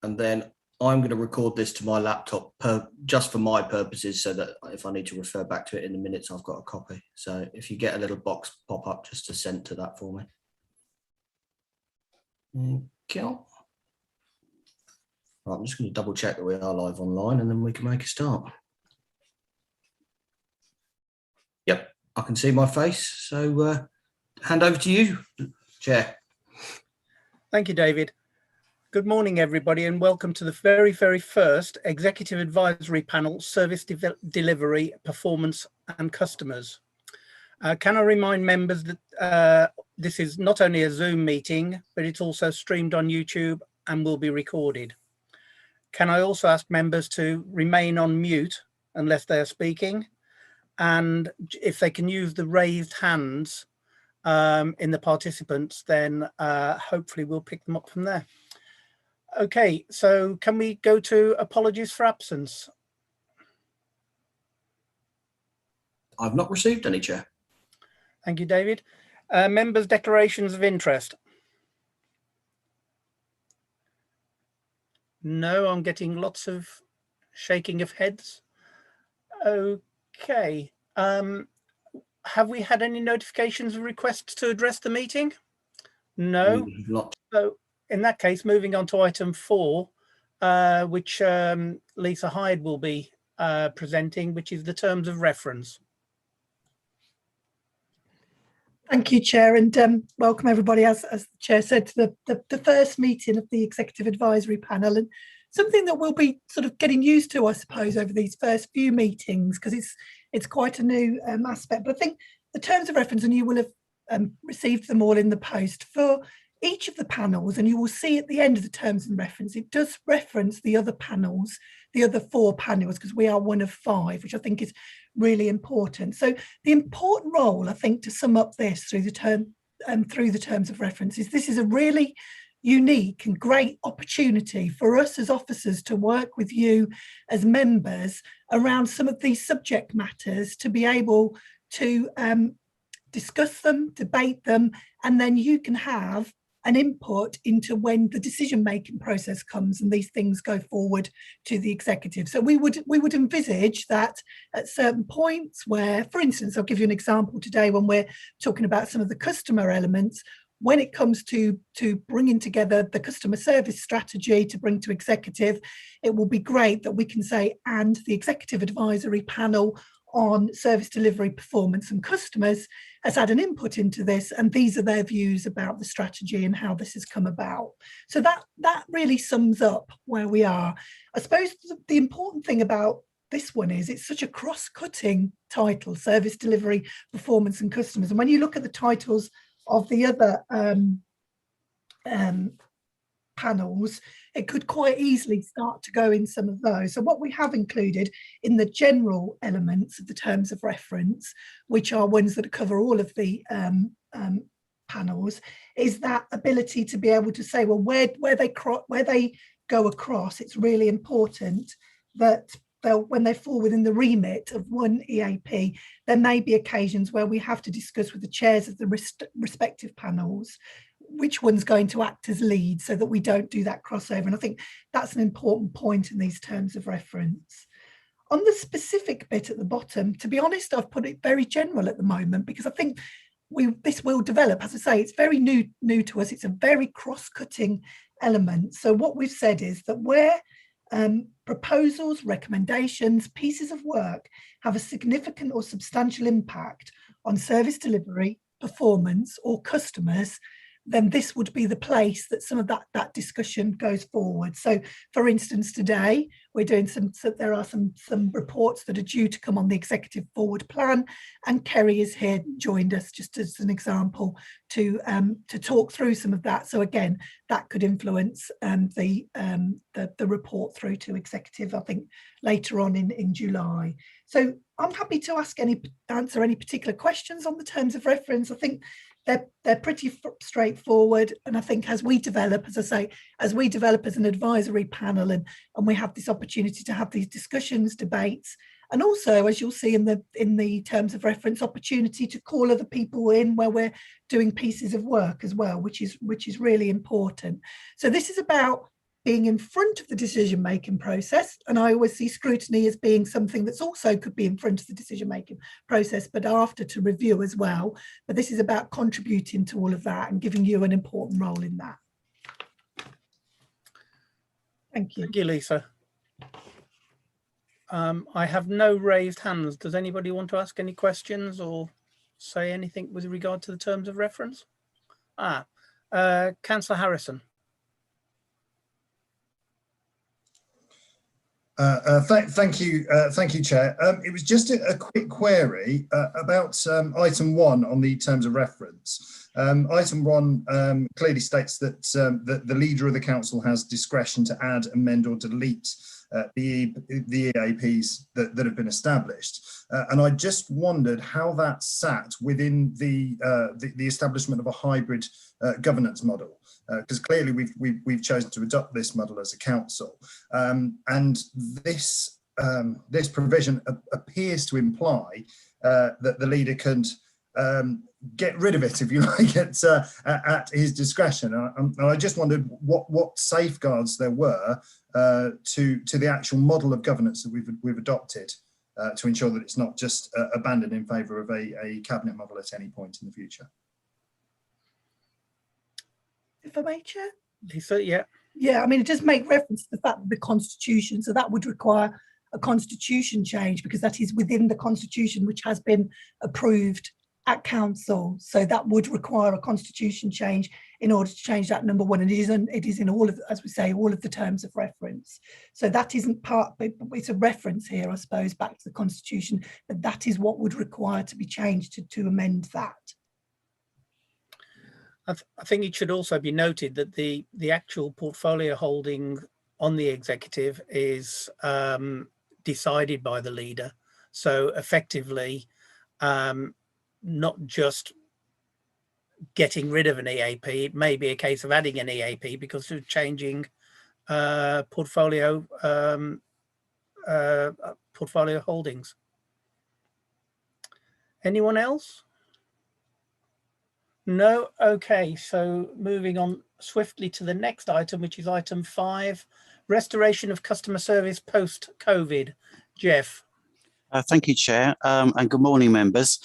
and then I'm going to record this to my laptop just for my purposes, so that if I need to refer back to it in the minutes, I've got a copy. So if you get a little box pop up, just to send to that for me. Okay. Right, I'm just going to double check that we are live online, and then we can make a start. Yep, I can see my face. So hand over to you, Chair. Thank you, David. Good morning, everybody, and welcome to the very, very first Executive Advisory Panel, Service Delivery, Performance and Customers. Can I remind members that this is not only a Zoom meeting, but it's also streamed on YouTube and will be recorded. Can I also ask members to remain on mute unless they are speaking, and if they can use the raised hands in the participants, then hopefully we'll pick them up from there. Okay, so can we go to apologies for absence? I've not received any, Chair. Thank you, David. Members' declarations of interest. No, I'm getting lots of shaking of heads. Okay. Have we had any notifications of requests to address the meeting? No. Not. So in that case, moving on to item 4, which Lisa Hyde will be presenting, which is the terms of reference. Thank you, Chair, and welcome everybody, as the Chair said, to the first meeting of the Executive Advisory Panel, and something that we'll be sort of getting used to, I suppose, over these first few meetings, because it's quite a new aspect. But I think the terms of reference, and you will have received them all in the post, for each of the panels, and you will see at the end of the terms and reference, it does reference the other panels, the other 4 panels, because we are one of 5, which I think is really important. So the important role, I think, to sum up this through the terms of reference, is this is a really unique and great opportunity for us as officers to work with you as members around some of these subject matters, to be able to discuss them, debate them, and then you can have an input into when the decision-making process comes and these things go forward to the executive. So we would envisage that at certain points where, for instance, I'll give you an example today when we're talking about some of the customer elements, when it comes to bringing together the customer service strategy to bring to executive, it will be great that we can say, and the Executive Advisory Panel on Service Delivery, Performance and Customers has had an input into this, and these are their views about the strategy and how this has come about. So that really sums up where we are. I suppose the important thing about this one is it's such a cross-cutting title, Service Delivery, Performance and Customers. And when you look at the titles of the other panels, it could quite easily start to go in some of those. So what we have included in the general elements of the terms of reference, which are ones that cover all of the panels, is that ability to be able to say, well, where they go across, it's really important that when they fall within the remit of one EAP, there may be occasions where we have to discuss with the chairs of the respective panels which one's going to act as lead, so that we don't do that crossover. And I think that's an important point in these terms of reference. On the specific bit at the bottom, to be honest, I've put it very general at the moment, because I think this will develop. As I say, it's very new to us. It's a very cross-cutting element. So what we've said is that where proposals, recommendations, pieces of work have a significant or substantial impact on service delivery, performance or customers, then this would be the place that some of that discussion goes forward. So, for instance, today we're doing there are some reports that are due to come on the executive forward plan, and Kerry is here, joined us just as an example to talk through some of that. So again, that could influence the report through to executive, I think, later on in July. So I'm happy to answer any particular questions on the terms of reference. I think they're pretty straightforward, and I think as we develop, as I say, as we develop as an advisory panel, and we have this opportunity to have these discussions, debates, and also, as you'll see in the terms of reference, opportunity to call other people in where we're doing pieces of work as well, which is really important. So this is about being in front of the decision-making process. And I always see scrutiny as being something that's also could be in front of the decision-making process, but after to review as well. But this is about contributing to all of that and giving you an important role in that. Thank you. Thank you, Lisa. I have no raised hands. Does anybody want to ask any questions or say anything with regard to the terms of reference? Councillor Harrison. Thank you, Chair. It was just a quick query about item 1 on the terms of reference. Item 1 clearly states that the leader of the council has discretion to add, amend or delete the EAPs that have been established. And I just wondered how that sat within the establishment of a hybrid governance model. Because clearly we've chosen to adopt this model as a council, and this provision appears to imply that the leader can get rid of it, if you like, at his discretion. And I just wondered what safeguards there were to the actual model of governance that we've adopted to ensure that it's not just abandoned in favour of a cabinet model at any point in the future. If I may, Chair? Lisa, yeah. Yeah, I mean, it does make reference to the fact that the Constitution, so that would require a Constitution change because that is within the Constitution, which has been approved at Council. So that would require a Constitution change in order to change that, number one. And it is in all of, as we say, all of the terms of reference. So that isn't part, it's a reference here, I suppose, back to the Constitution, but that is what would require to be changed to amend that. I think it should also be noted that the actual portfolio holding on the executive is decided by the leader. So effectively, not just getting rid of an EAP, it may be a case of adding an EAP because of changing portfolio holdings. Anyone else? No? Okay, so moving on swiftly to the next item, which is item 5, restoration of customer service post-COVID. Jeff. Thank you, Chair, and good morning, members.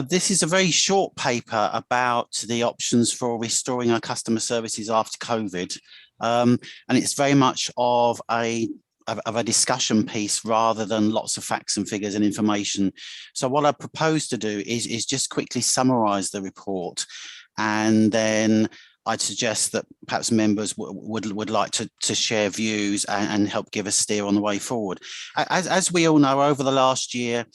This is a very short paper about the options for restoring our customer services after COVID, and it's very much of a discussion piece rather than lots of facts and figures and information. So what I propose to do is just quickly summarise the report, and then I'd suggest that perhaps members would like to share views and help give a steer on the way forward. As we all know, over the last year,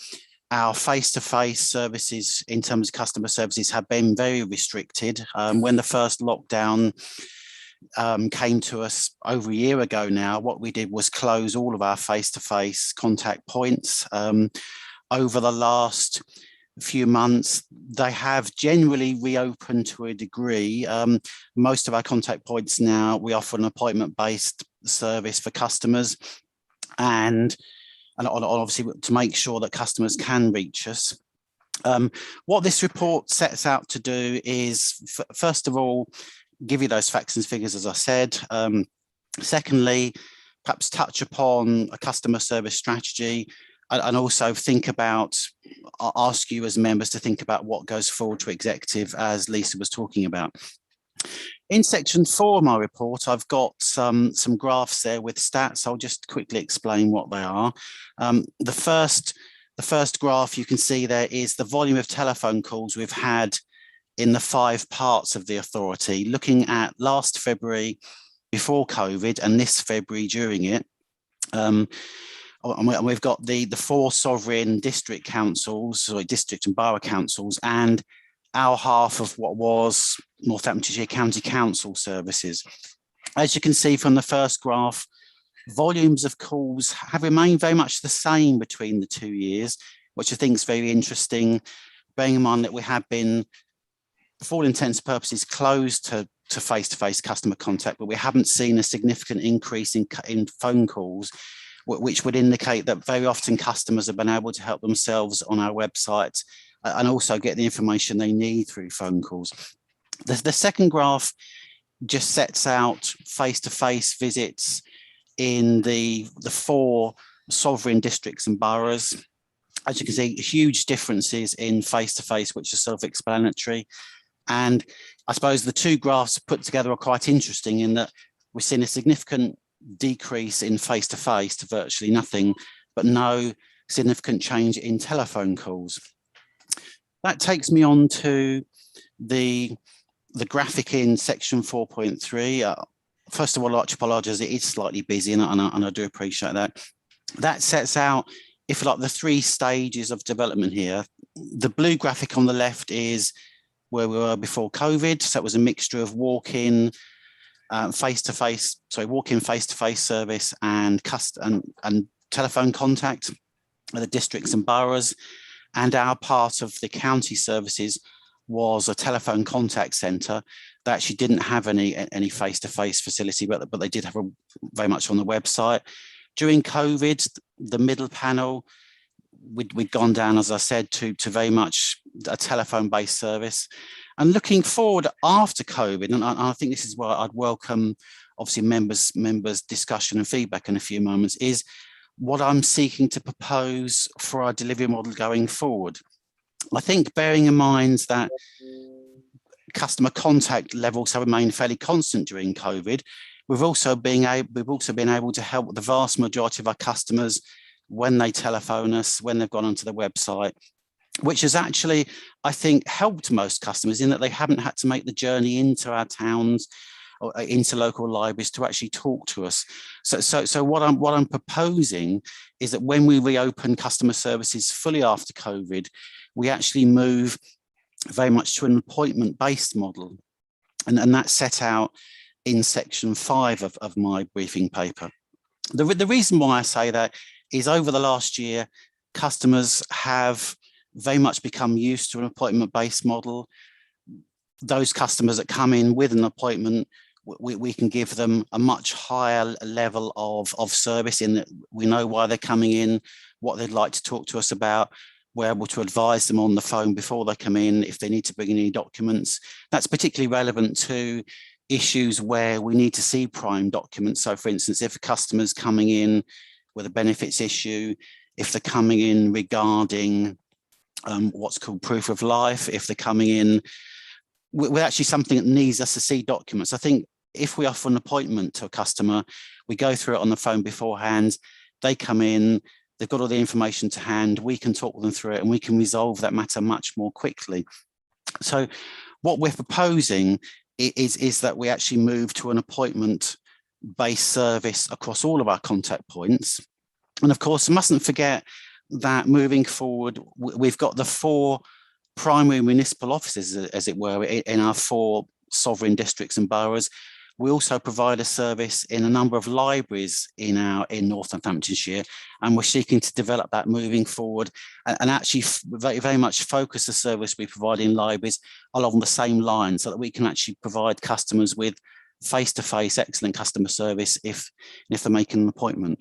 our face-to-face services in terms of customer services have been very restricted. When the first lockdown came to us over a year ago now, what we did was close all of our face-to-face contact points. Over the last few months, they have generally reopened to a degree. Most of our contact points now, we offer an appointment-based service for customers, and obviously to make sure that customers can reach us. What this report sets out to do is, first of all, give you those facts and figures, as I said. Secondly, perhaps touch upon a customer service strategy, and also ask you as members to think about what goes forward to executive, as Lisa was talking about. In section 4 of my report, I've got some graphs there with stats. I'll just quickly explain what they are. The first graph you can see there is the volume of telephone calls we've had in the 5 parts of the authority, looking at last February before COVID and this February during it. And we've got the 4 sovereign district councils, so district and borough councils, and our half of what was Northamptonshire County Council services. As you can see from the first graph, volumes of calls have remained very much the same between the 2 years, which I think is very interesting, bearing in mind that we have been, for all intents and purposes, closed to face-to-face customer contact, but we haven't seen a significant increase in phone calls, which would indicate that very often customers have been able to help themselves on our website and also get the information they need through phone calls. The second graph just sets out face-to-face visits in the 4 sovereign districts and boroughs. As you can see, huge differences in face-to-face, which are self-explanatory. And I suppose the 2 graphs put together are quite interesting in that we're seeing a significant decrease in face-to-face to virtually nothing, but no significant change in telephone calls. That takes me on to the graphic in section 4.3. First of all, I'd like to apologise, it is slightly busy, and I do appreciate that. That sets out, if you like, the 3 stages of development here. The blue graphic on the left is where we were before COVID. So it was a mixture of walk-in, face-to-face service and telephone contact at the districts and boroughs. And our part of the county services was a telephone contact centre that actually didn't have any face-to-face facility, but they did have very much on the website. During COVID, the middle panel, we'd gone down, as I said, to very much a telephone-based service. And looking forward after COVID, and I think this is where I'd welcome, obviously, members' discussion and feedback in a few moments, is what I'm seeking to propose for our delivery model going forward. I think, bearing in mind that customer contact levels have remained fairly constant during COVID, we've also been able to help the vast majority of our customers when they telephone us, when they've gone onto the website, which has actually, I think, helped most customers in that they haven't had to make the journey into our towns or into local libraries to actually talk to us. So what I'm proposing is that when we reopen customer services fully after COVID, we actually move very much to an appointment-based model, and that's set out in section 5 of my briefing paper. The reason why I say that is over the last year, customers have very much become used to an appointment-based model. Those customers that come in with an appointment, we can give them a much higher level of service in that we know why they're coming in, what they'd like to talk to us about. We're able to advise them on the phone before they come in if they need to bring in any documents. That's particularly relevant to issues where we need to see prime documents. So for instance, if a customer's coming in with a benefits issue, if they're coming in regarding what's called proof of life, if they're coming in with actually something that needs us to see documents. I think if we offer an appointment to a customer, we go through it on the phone beforehand, they come in, they've got all the information to hand, we can talk them through it and we can resolve that matter much more quickly. So what we're proposing is that we actually move to an appointment-based service across all of our contact points. And of course, mustn't forget that moving forward, we've got the 4 primary municipal offices, as it were, in our 4 sovereign districts and boroughs. We also provide a service in a number of libraries in North Northamptonshire, and we're seeking to develop that moving forward and actually very, very much focus the service we provide in libraries along the same line so that we can actually provide customers with face-to-face excellent customer service if they're making an appointment.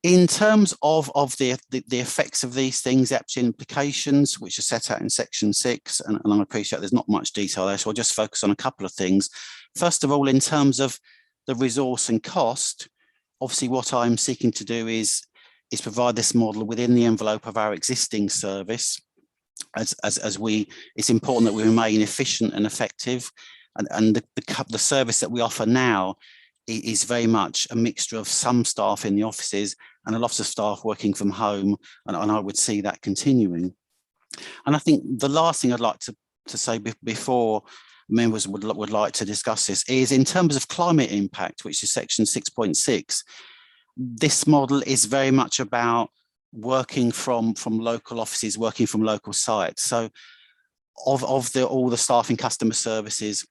In terms of the effects of these things, EAP implications, which are set out in section 6, and I appreciate there's not much detail there, so I'll just focus on a couple of things. First of all, in terms of the resource and cost, obviously what I'm seeking to do is provide this model within the envelope of our existing service, it's important that we remain efficient and effective, and the service that we offer now is very much a mixture of some staff in the offices and a lot of staff working from home, and I would see that continuing. And I think the last thing I'd like to say before members would like to discuss this is in terms of climate impact, which is section 6.6, this model is very much about working from local offices, working from local sites. So of all the staff in customer services,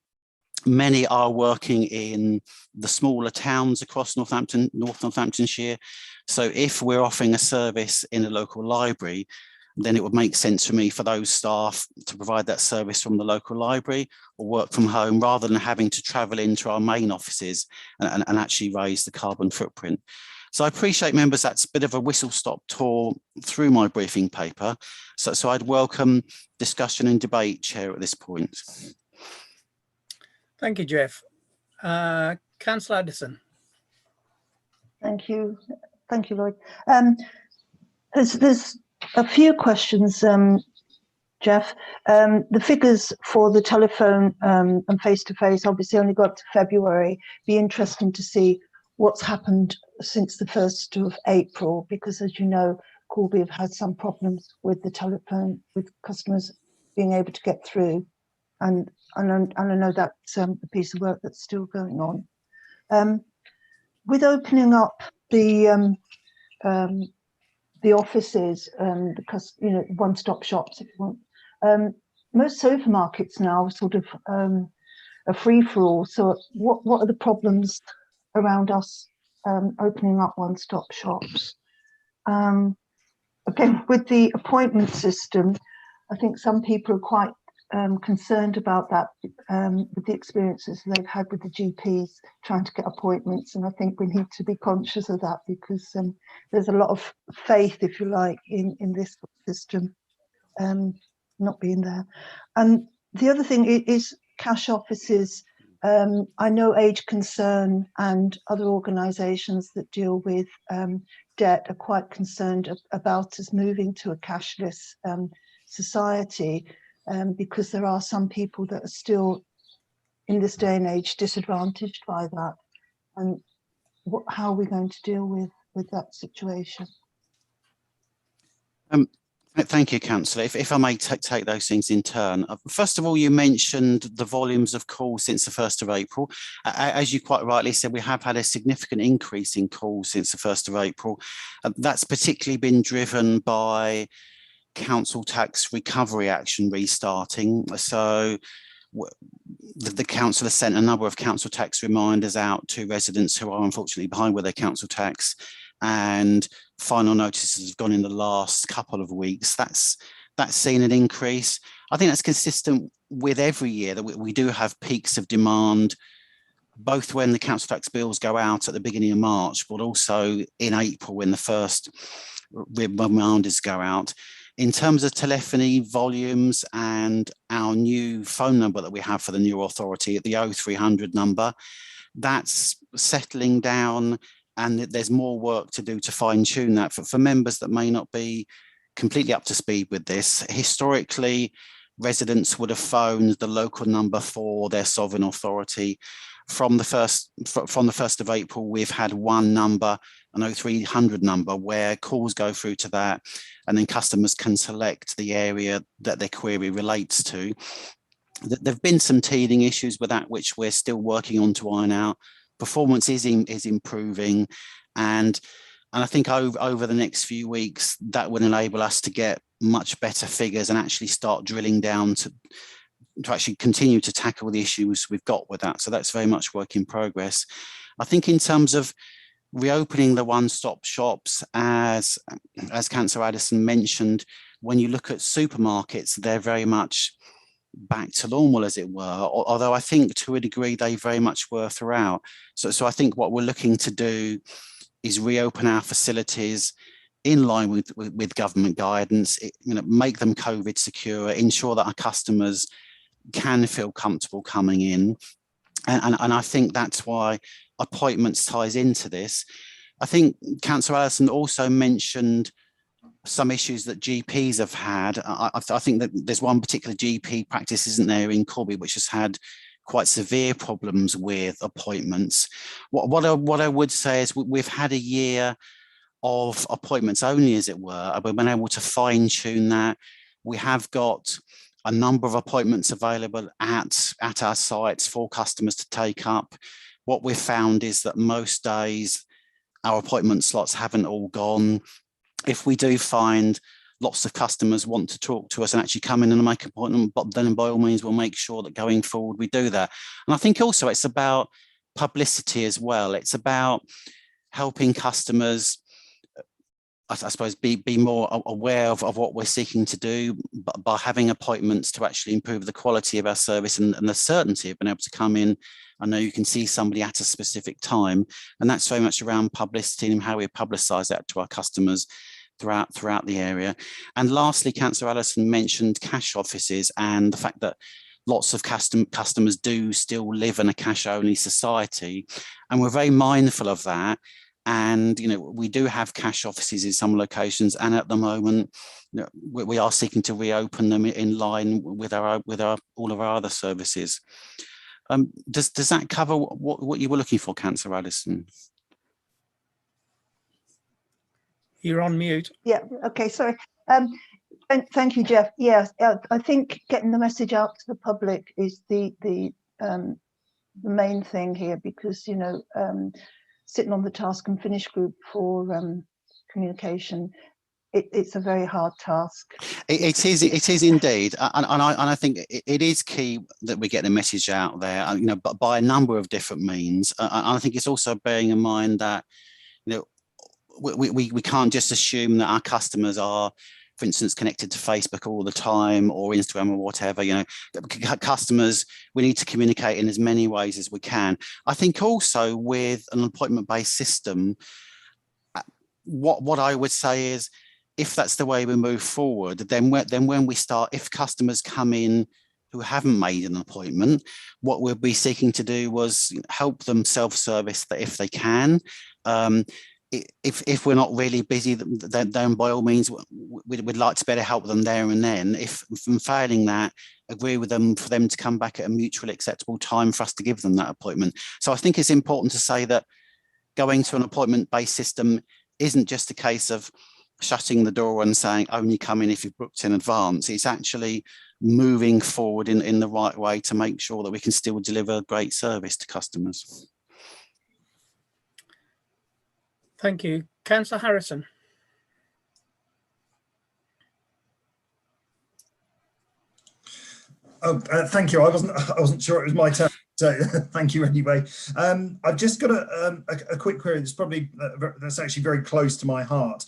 many are working in the smaller towns across North Northamptonshire. So if we're offering a service in a local library, then it would make sense for me for those staff to provide that service from the local library or work from home rather than having to travel into our main offices and actually raise the carbon footprint. So I appreciate, members, that's a bit of a whistle-stop tour through my briefing paper. So I'd welcome discussion and debate, Chair, at this point. Thank you, Jeff. Councillor Addison. Thank you, Lloyd. There's a few questions, Jeff. The figures for the telephone and face-to-face obviously only got to February. Be interesting to see what's happened since the 1st of April, because as you know, Corby have had some problems with the telephone, with customers being able to get through. And I know that's a piece of work that's still going on. With opening up the offices, because one-stop shops, if you want, most supermarkets now are sort of a free-for-all. So what are the problems around us opening up one-stop shops? Again, with the appointment system, I think some people are quite concerned about that with the experiences they've had with the GPs trying to get appointments. And I think we need to be conscious of that, because there's a lot of faith, if you like, in this system not being there. And the other thing is cash offices. I know Age Concern and other organisations that deal with debt are quite concerned about us moving to a cashless society, because there are some people that are still, in this day and age, disadvantaged by that. And how are we going to deal with that situation? Thank you, Councillor. If I may take those things in turn. First of all, you mentioned the volumes of calls since the 1st of April. As you quite rightly said, we have had a significant increase in calls since the 1st of April. That's particularly been driven by council tax recovery action restarting. So the council has sent a number of council tax reminders out to residents who are unfortunately behind with their council tax, and final notices have gone in the last couple of weeks. That's seen an increase. I think that's consistent with every year that we do have peaks of demand, both when the council tax bills go out at the beginning of March, but also in April when the first reminders go out. In terms of telephony volumes and our new phone number that we have for the new authority, at the 0300 number, that's settling down, and there's more work to do to fine tune that. For members that may not be completely up to speed with this, historically, residents would have phoned the local number for their sovereign authority. From the 1st of April, we've had one number, an 0300 number, where calls go through to that, and then customers can select the area that their query relates to. There have been some teething issues with that, which we're still working on to iron out. Performance is improving, and I think over the next few weeks, that will enable us to get much better figures and actually start drilling down to actually continue to tackle the issues we've got with that. So that's very much work in progress. I think in terms of reopening the one-stop shops, as Councillor Addison mentioned, when you look at supermarkets, they're very much back to normal, as it were, although I think to a degree they very much were throughout. So I think what we're looking to do is reopen our facilities in line with government guidance, make them COVID secure, ensure that our customers can feel comfortable coming in. And I think that's why appointments ties into this. I think Councillor Allison also mentioned some issues that GPs have had. I think that there's one particular GP practice, isn't there, in Corby, which has had quite severe problems with appointments. What I would say is we've had a year of appointments only, as it were. We've been able to fine tune that. We have got a number of appointments available at our sites for customers to take up. What we've found is that most days our appointment slots haven't all gone. If we do find lots of customers want to talk to us and actually come in and make an appointment, but then by all means, we'll make sure that going forward we do that. And I think also it's about publicity as well. It's about helping customers, I suppose, be more aware of what we're seeking to do, but by having appointments to actually improve the quality of our service and the certainty of being able to come in. I know you can see somebody at a specific time, and that's very much around publicity and how we publicise that to our customers throughout the area. And lastly, Councillor Allison mentioned cash offices and the fact that lots of customers do still live in a cash-only society, and we're very mindful of that. And we do have cash offices in some locations, and at the moment, we are seeking to reopen them in line with all of our other services. Does that cover what you were looking for, Councillor Addison? You're on mute. Yeah. Okay. Sorry. Thank you, Jeff. Yes, I think getting the message out to the public is the main thing here, because sitting on the task and finish group for communication, it's a very hard task. It is indeed, and I think it is key that we get the message out there, but by a number of different means. And I think it's also bearing in mind that we can't just assume that our customers are, for instance, connected to Facebook all the time, or Instagram, or whatever. Customers, we need to communicate in as many ways as we can. I think also with an appointment-based system, what I would say is, if that's the way we move forward, then when we start, if customers come in who haven't made an appointment, what we'll be seeking to do was help them self-service that if they can. If we're not really busy, then by all means, we'd like to better help them there and then. If from failing that, agree with them for them to come back at a mutually acceptable time for us to give them that appointment. So I think it's important to say that going to an appointment-based system isn't just a case of shutting the door and saying only come in if you've booked in advance. It's actually moving forward in the right way to make sure that we can still deliver great service to customers. Thank you. Councillor Harrison. Oh, thank you. I wasn't sure it was my turn. So thank you anyway. I've just got a quick query that's probably that's actually very close to my heart.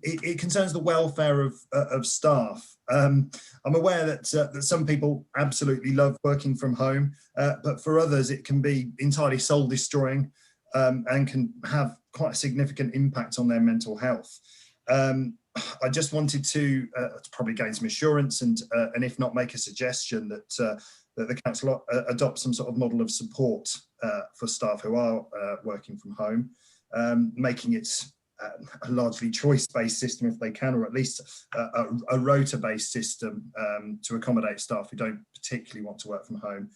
It concerns the welfare of staff. I'm aware that some people absolutely love working from home, but for others it can be entirely soul destroying and can have quite a significant impact on their mental health. I just wanted to probably gain some assurance and if not, make a suggestion that that the council adopt some sort of model of support for staff who are working from home, making it a largely choice-based system if they can, or at least a rota-based system to accommodate staff who don't particularly want to work from home.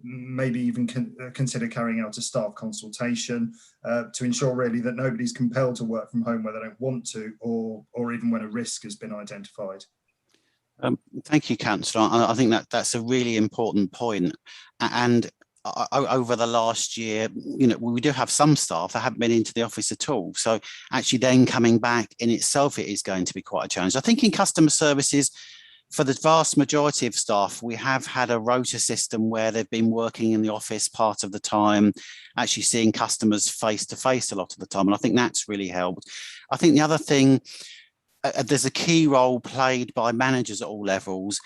Maybe even consider carrying out a staff consultation to ensure really that nobody's compelled to work from home where they don't want to, or even when a risk has been identified. Thank you, Councillor. I think that's a really important point. And over the last year, we do have some staff that haven't been into the office at all. So actually then coming back in itself, it is going to be quite a challenge. I think in customer services, for the vast majority of staff, we have had a rota system where they've been working in the office part of the time, actually seeing customers face to face a lot of the time. And I think that's really helped. I think the other thing, there's a key role played by managers at all levels.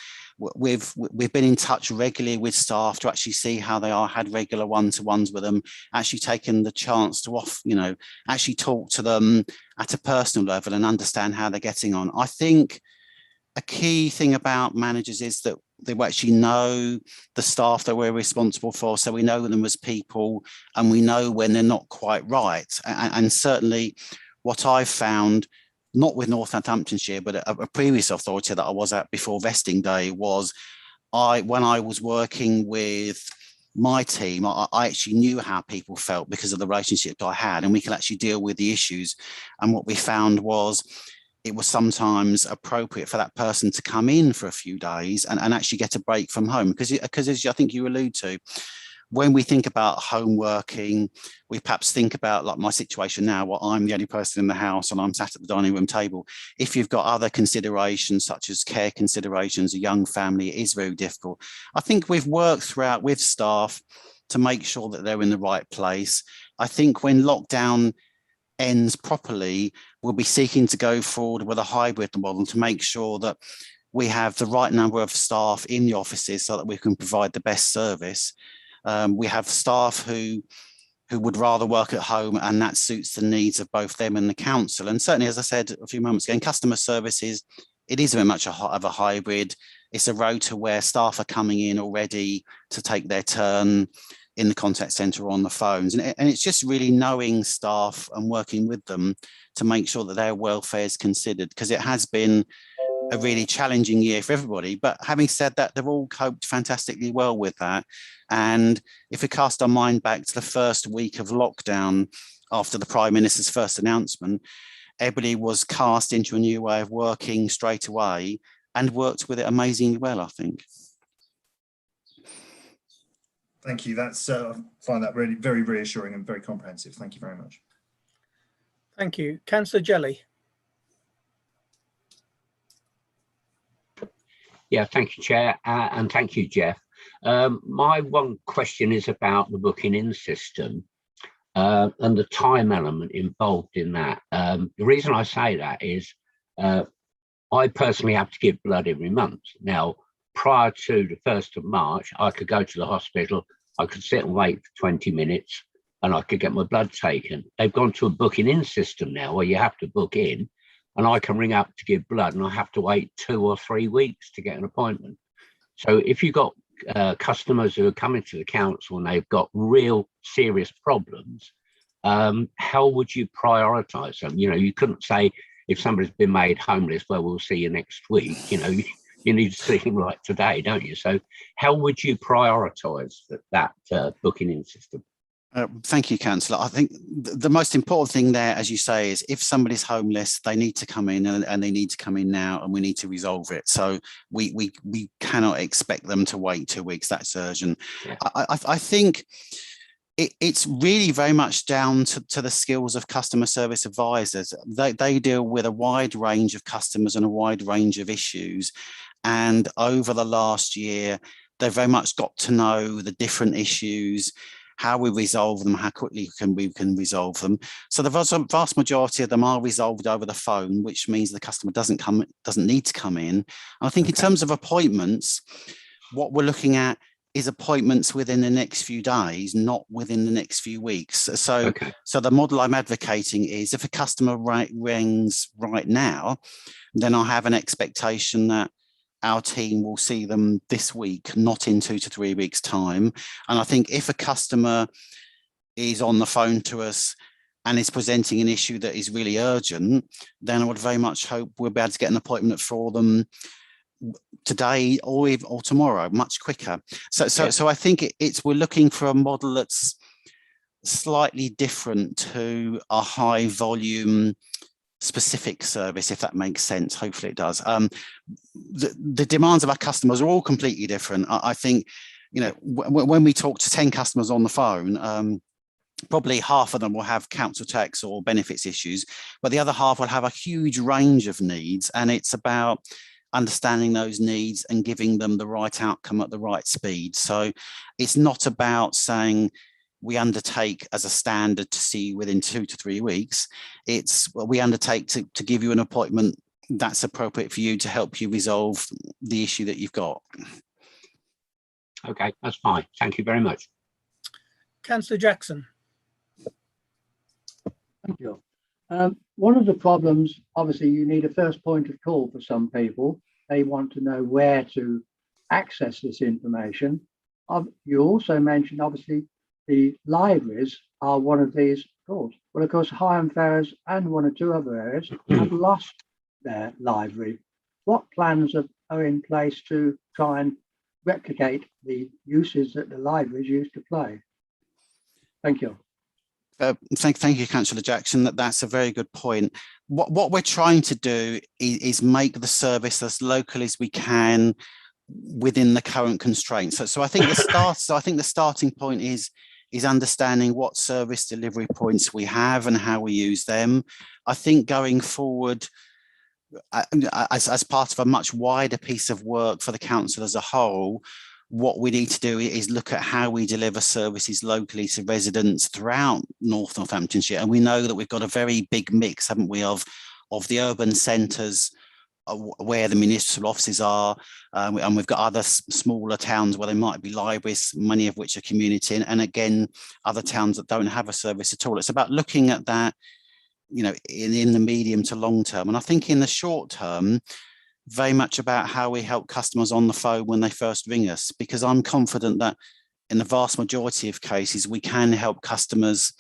We've been in touch regularly with staff to actually see how they are, had regular one-to-ones with them, actually taken the chance to actually talk to them at a personal level and understand how they're getting on. I think a key thing about managers is that they actually know the staff that we're responsible for. So we know them as people and we know when they're not quite right. And certainly what I've found, not with Northamptonshire, but a previous authority that I was at before vesting day, was when I was working with my team, I actually knew how people felt because of the relationship I had, and we could actually deal with the issues. And what we found was it was sometimes appropriate for that person to come in for a few days and actually get a break from home. Because as I think you allude to, when we think about home working, we perhaps think about, like my situation now, where I'm the only person in the house and I'm sat at the dining room table. If you've got other considerations, such as care considerations, a young family, it is very difficult. I think we've worked throughout with staff to make sure that they're in the right place. I think when lockdown ends properly, we'll be seeking to go forward with a hybrid model to make sure that we have the right number of staff in the offices so that we can provide the best service. We have staff who would rather work at home, and that suits the needs of both them and the council. And certainly, as I said a few moments ago, in customer services, it is very much of a hybrid. It's a rota where staff are coming in already to take their turn in the contact centre or on the phones. And it's just really knowing staff and working with them to make sure that their welfare is considered, because it has been a really challenging year for everybody. But having said that, they've all coped fantastically well with that. And if we cast our mind back to the first week of lockdown after the Prime Minister's first announcement, everybody was cast into a new way of working straight away and worked with it amazingly well, I think. Thank you. That's I find that really very reassuring and very comprehensive. Thank you very much. Thank you. Councillor Jelly. Yeah, thank you, Chair, and thank you, Jeff. My one question is about the booking in system and the time element involved in that. The reason I say that is I personally have to give blood every month. Now, prior to the 1st of March, I could go to the hospital, I could sit and wait for 20 minutes and I could get my blood taken. They've gone to a booking in system now where you have to book in, and I can ring up to give blood and I have to wait 2 or 3 weeks to get an appointment. So if you've got customers who are coming to the council and they've got real serious problems, how would you prioritise them? You know, you couldn't say if somebody's been made homeless, well, we'll see you next week. You know, you need to see them like today, don't you? So how would you prioritise that booking in system? Thank you, Councillor. I think the most important thing there, as you say, is if somebody's homeless, they need to come in and they need to come in now, and we need to resolve it. So we cannot expect them to wait 2 weeks. That's urgent. Yeah. I think it's really very much down to the skills of customer service advisors. They deal with a wide range of customers and a wide range of issues. And over the last year, they've very much got to know the different issues, how we resolve them, how quickly we can resolve them. So the vast majority of them are resolved over the phone, which means the customer doesn't need to come in. And I think in terms of appointments, what we're looking at is appointments within the next few days, not within the next few weeks. So the model I'm advocating is if a customer rings right now, then I have an expectation that our team will see them this week, not in 2 to 3 weeks' time. And I think if a customer is on the phone to us and is presenting an issue that is really urgent, then I would very much hope we'll be able to get an appointment for them today or tomorrow, much quicker. So I think we're looking for a model that's slightly different to a high volume specific service, if that makes sense. Hopefully it does. The demands of our customers are all completely different. I think, you know, when we talk to 10 customers on the phone, probably half of them will have council tax or benefits issues, but the other half will have a huge range of needs, and it's about understanding those needs and giving them the right outcome at the right speed. So it's not about saying we undertake as a standard to see you within 2 to 3 weeks. It's we undertake to give you an appointment that's appropriate for you to help you resolve the issue that you've got. Okay, that's fine. Thank you very much. Councillor Jackson. Thank you. One of the problems, obviously, you need a first point of call for some people. They want to know where to access this information. You also mentioned, obviously, the libraries are one of these calls. Well, of course, Higham Ferrers and 1 or 2 other areas have lost their library. What plans are in place to try and replicate the uses that the libraries used to play? Thank you. Thank you, Councillor Jackson. That's a very good point. What we're trying to do is make the service as local as we can within the current constraints. So I think the starting point is understanding what service delivery points we have and how we use them. I think going forward, as part of a much wider piece of work for the council as a whole, what we need to do is look at how we deliver services locally to residents throughout Northamptonshire. And we know that we've got a very big mix, haven't we, of the urban centres where the municipal offices are, and we've got other smaller towns where there might be libraries, many of which are community, and again, other towns that don't have a service at all. It's about looking at that, you know, in the medium to long term. And I think in the short term, very much about how we help customers on the phone when they first ring us, because I'm confident that in the vast majority of cases, we can help customers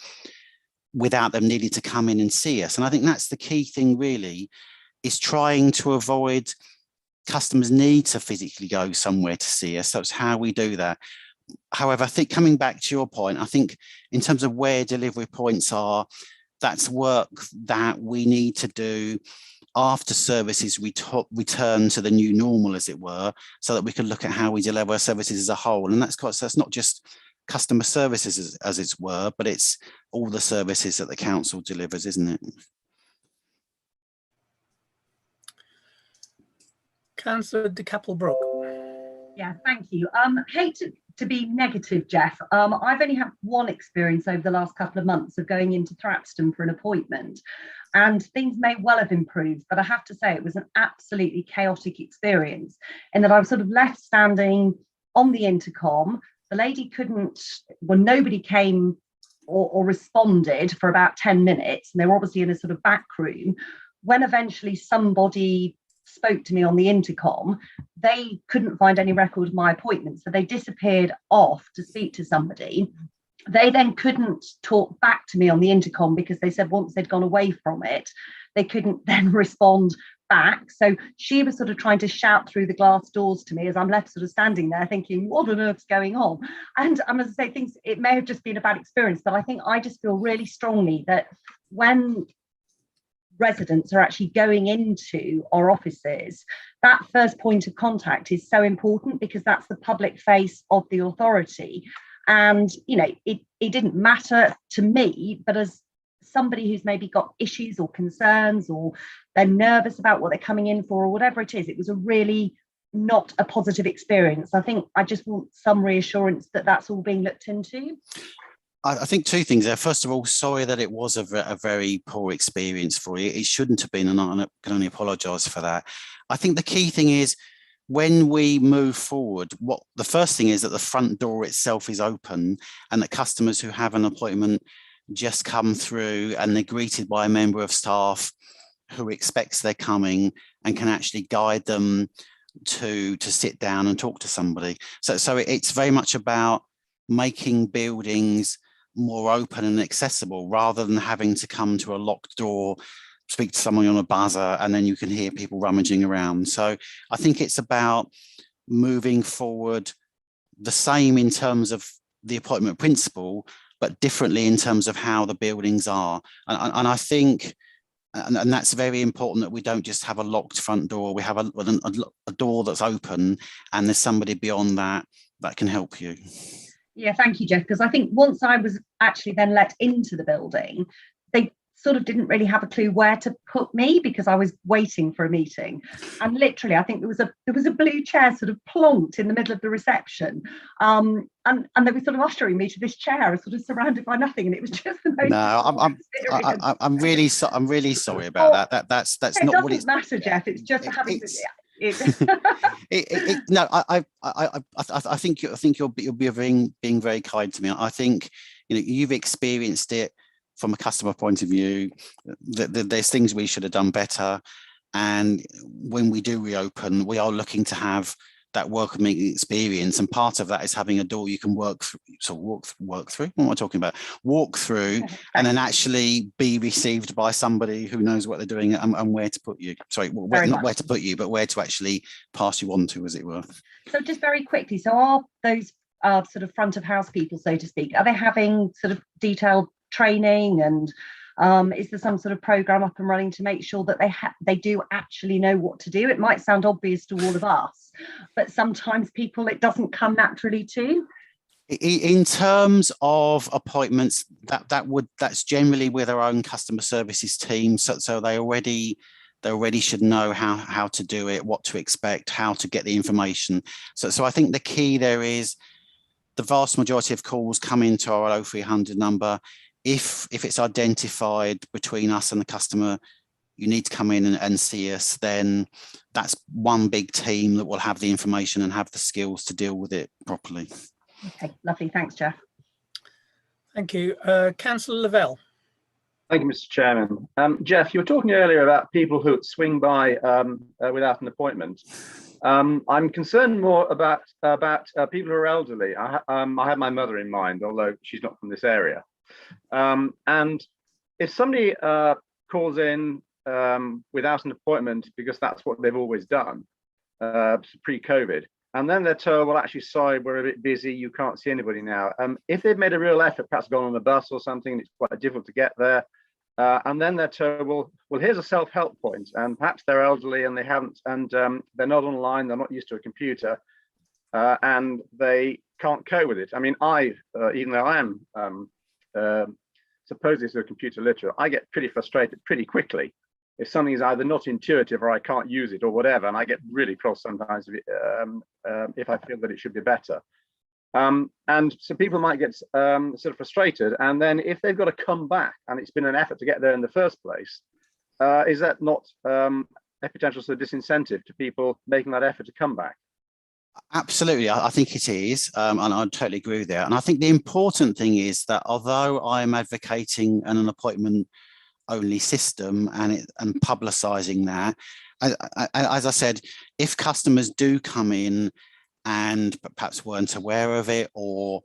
without them needing to come in and see us. And I think that's the key thing really, is trying to avoid customers need to physically go somewhere to see us. That's how we do that. However, I think coming back to your point, I think in terms of where delivery points are, that's work that we need to do after services return to the new normal, as it were, so that we can look at how we deliver our services as a whole. And that's not just customer services as it were, but it's all the services that the council delivers, isn't it? Councillor de Capelbrook. Yeah, thank you. Hate to be negative, Jeff. I've only had one experience over the last couple of months of going into Thrapston for an appointment, and things may well have improved, but I have to say it was an absolutely chaotic experience in that I was sort of left standing on the intercom. The lady nobody came or responded for about 10 minutes, and they were obviously in a sort of back room. When eventually somebody spoke to me on the intercom, they couldn't find any record of my appointment, so they disappeared off to speak to somebody. They then couldn't talk back to me on the intercom because they said once they'd gone away from it, they couldn't then respond back. So she was sort of trying to shout through the glass doors to me as I'm left sort of standing there thinking, what on earth's going on? And I must say, it may have just been a bad experience, but I think I just feel really strongly that when residents are actually going into our offices, that first point of contact is so important, because that's the public face of the authority. And it didn't matter to me, but as somebody who's maybe got issues or concerns, or they're nervous about what they're coming in for, or whatever it is, it was a really not a positive experience. I think I just want some reassurance that that's all being looked into. I think two things there. First of all, sorry that it was a very poor experience for you. It shouldn't have been, and I can only apologise for that. I think the key thing is, when we move forward, the first thing is that the front door itself is open, and that customers who have an appointment just come through and they're greeted by a member of staff who expects they're coming and can actually guide them to sit down and talk to somebody. So it's very much about making buildings more open and accessible, rather than having to come to a locked door, speak to someone on a buzzer, and then you can hear people rummaging around. So I think it's about moving forward the same in terms of the appointment principle, but differently in terms of how the buildings are. And I think, and that's very important, that we don't just have a locked front door. We have a door that's open, and there's somebody beyond that can help you. Yeah, thank you, Jeff, because I think once I was actually then let into the building, they sort of didn't really have a clue where to put me, because I was waiting for a meeting. And literally, I think there was a blue chair sort of plonked in the middle of the reception. And they were sort of ushering me to this chair, sort of surrounded by nothing, and it was just the most. No, I'm really sorry about that. That's not what it's. It doesn't matter, Jeff. It's just having. No, I think you'll be being very kind to me. I think you've experienced it from a customer point of view. That there's things we should have done better, and when we do reopen, we are looking to have that welcoming experience, and part of that is having a door you can walk through. What am I talking about? Walk through, and then actually be received by somebody who knows what they're doing and where to put you. Sorry, not where to put you, but where to actually pass you on to, as it were. So just very quickly, so are those sort of front of house people, so to speak, are they having sort of detailed training, and is there some sort of program up and running to make sure that they do actually know what to do? It might sound obvious to all of us, but sometimes people it doesn't come naturally to. In terms of appointments, that's generally with our own customer services team. So they already should know how to do it, what to expect, how to get the information. So I think the key there is the vast majority of calls come into our 0300 number. If it's identified between us and the customer, you need to come in and see us, then that's one big team that will have the information and have the skills to deal with it properly. Okay, lovely. Thanks, Jeff. Thank you. Councillor Lavelle. Thank you, Mr. Chairman. Jeff, you were talking earlier about people who swing by without an appointment. I'm concerned more about people who are elderly. I have my mother in mind, although she's not from this area. And if somebody calls in without an appointment because that's what they've always done pre-COVID, and then they're told, well, actually, sorry, we're a bit busy, you can't see anybody now. If they've made a real effort, perhaps gone on a bus or something, and it's quite difficult to get there, and then they're told, well, here's a self-help point, and perhaps they're elderly and they haven't, and they're not online, they're not used to a computer, and they can't cope with it. I mean, even though I am supposedly a computer literate, I get pretty frustrated pretty quickly if something is either not intuitive or I can't use it or whatever, and I get really cross sometimes if I feel that it should be better. And so people might get sort of frustrated, and then if they've got to come back and it's been an effort to get there in the first place, is that not a potential sort of disincentive to people making that effort to come back? Absolutely, I think it is, and I totally agree with that. And I think the important thing is that although I'm advocating an appointment only system and publicising that, as I said, if customers do come in and perhaps weren't aware of it, or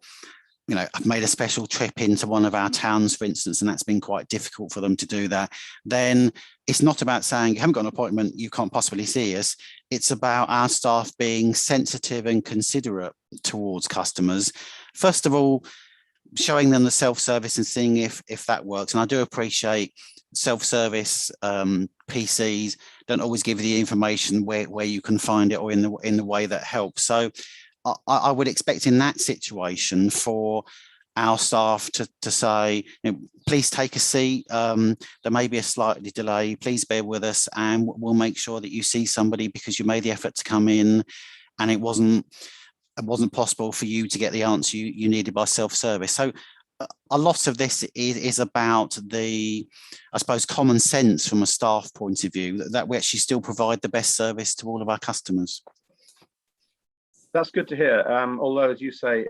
I've made a special trip into one of our towns, for instance, and that's been quite difficult for them to do that, then it's not about saying you haven't got an appointment, you can't possibly see us. It's about our staff being sensitive and considerate towards customers. First of all, showing them the self-service and seeing if that works. And I do appreciate self-service PCs don't always give you the information where you can find it or in the way that helps. So I would expect in that situation for our staff to say, please take a seat. There may be a slight delay. Please bear with us, and we'll make sure that you see somebody because you made the effort to come in, and it wasn't possible for you to get the answer you needed by self-service. So a lot of this is about I suppose, common sense from a staff point of view, that we actually still provide the best service to all of our customers. That's good to hear. Although, as you say,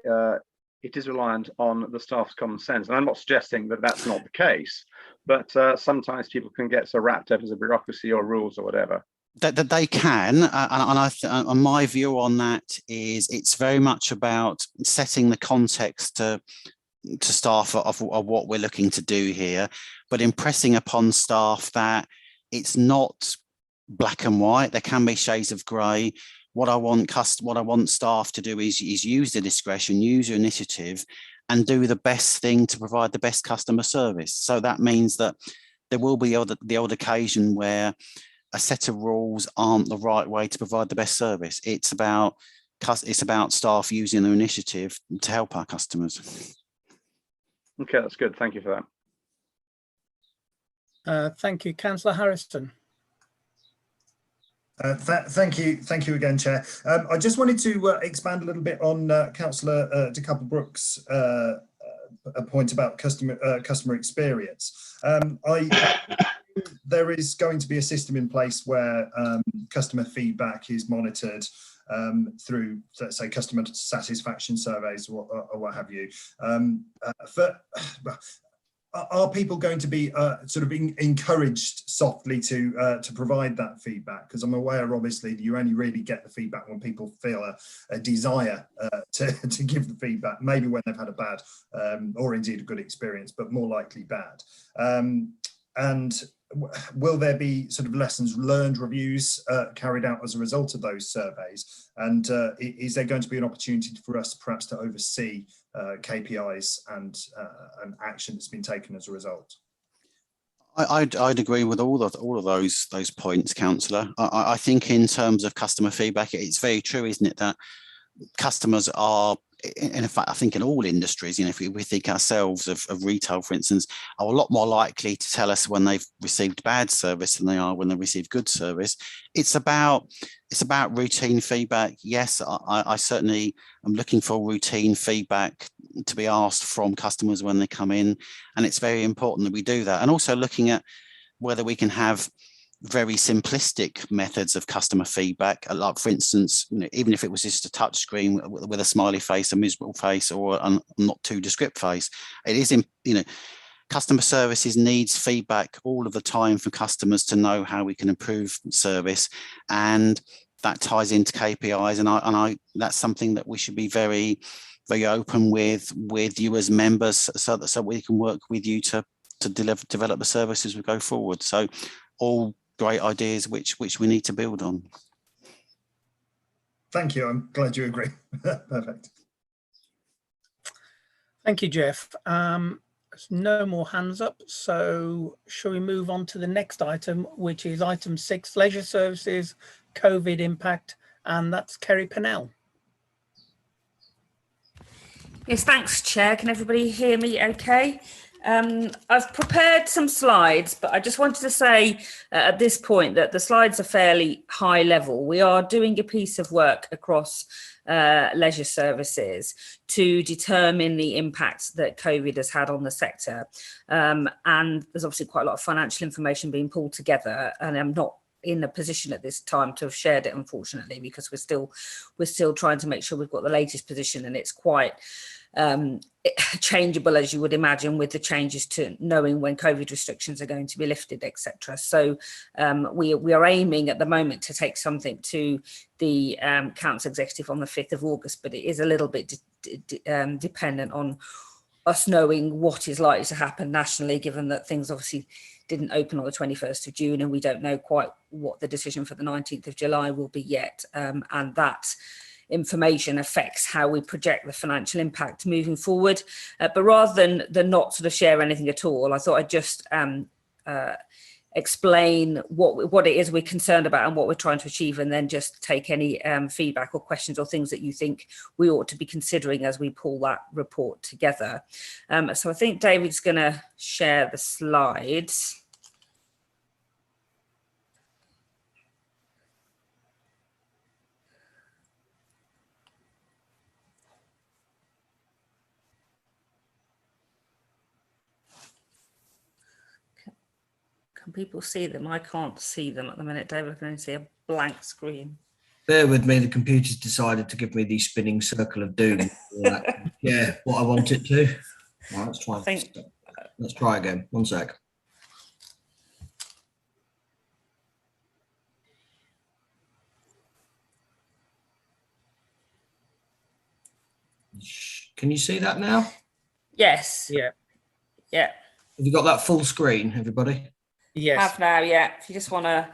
it is reliant on the staff's common sense. And I'm not suggesting that that's not the case, but sometimes people can get so wrapped up as a bureaucracy or rules or whatever. That they can, and my view on that is it's very much about setting the context to staff of what we're looking to do here, but impressing upon staff that it's not black and white. There can be shades of grey. What I want staff to do is use their discretion, use your initiative, and do the best thing to provide the best customer service. So that means that there will be the odd occasion where a set of rules aren't the right way to provide the best service. It's about staff using their initiative to help our customers. Okay, that's good. Thank you for that. Thank you, Councillor Harrison. Thank you again, Chair. I just wanted to expand a little bit on Councillor De Couple-Brooks' a point about customer experience. There is going to be a system in place where customer feedback is monitored through, let's say, customer satisfaction surveys or what have you. Are people going to be sort of encouraged softly to provide that feedback? Because I'm aware, obviously, you only really get the feedback when people feel a desire to give the feedback, maybe when they've had a bad or indeed a good experience, but more likely bad. And will there be sort of lessons learned reviews carried out as a result of those surveys? And is there going to be an opportunity for us perhaps to oversee KPIs and action that's been taken as a result? I'd agree with all of those points, Councillor. I think in terms of customer feedback, it's very true, isn't it, that customers are, in fact, I think in all industries, if we think ourselves of retail, for instance, are a lot more likely to tell us when they've received bad service than they are when they receive good service. It's about routine feedback. Yes, I certainly am looking for routine feedback to be asked from customers when they come in, and it's very important that we do that. And also looking at whether we can have very simplistic methods of customer feedback, like, for instance, even if it was just a touch screen with a smiley face, a miserable face, or a not too descript face. It is, customer services needs feedback all of the time from customers to know how we can improve service, and that ties into KPIs. And that's something that we should be very, very open with you as members, so we can work with you to develop the service as we go forward. So all great ideas which we need to build on. Thank you. I'm glad you agree. Perfect. Thank you, Jeff. There's no more hands up, so shall we move on to the next item, which is item 6, leisure services, COVID impact, and that's Kerry Pennell. Yes, thanks, Chair. Can everybody hear me okay? I've prepared some slides, but I just wanted to say at this point that the slides are fairly high level. We are doing a piece of work across leisure services to determine the impact that COVID has had on the sector. And there's obviously quite a lot of financial information being pulled together, and I'm not in a position at this time to have shared it, unfortunately, because we're still trying to make sure we've got the latest position, and it's quite changeable, as you would imagine, with the changes to knowing when COVID restrictions are going to be lifted, etc. So we are aiming at the moment to take something to the Council Executive on the 5th of August, but it is a little bit dependent on us knowing what is likely to happen nationally, given that things obviously didn't open on the 21st of June, and we don't know quite what the decision for the 19th of July will be yet. And that information affects how we project the financial impact moving forward. But rather than not sort of share anything at all, I thought I'd just explain what it is we're concerned about and what we're trying to achieve, and then just take any feedback or questions or things that you think we ought to be considering as we pull that report together. So I think David's going to share the slides. Can people see them? I can't see them at the minute, David. I can only see a blank screen. Bear with me, the computer's decided to give me the spinning circle of doom. Yeah, what I want it to. Right, let's try. Let's try again. One sec. Can you see that now? Yes. Yeah. Yeah. Have you got that full screen, everybody? Yes. Have now, yeah. If you just want to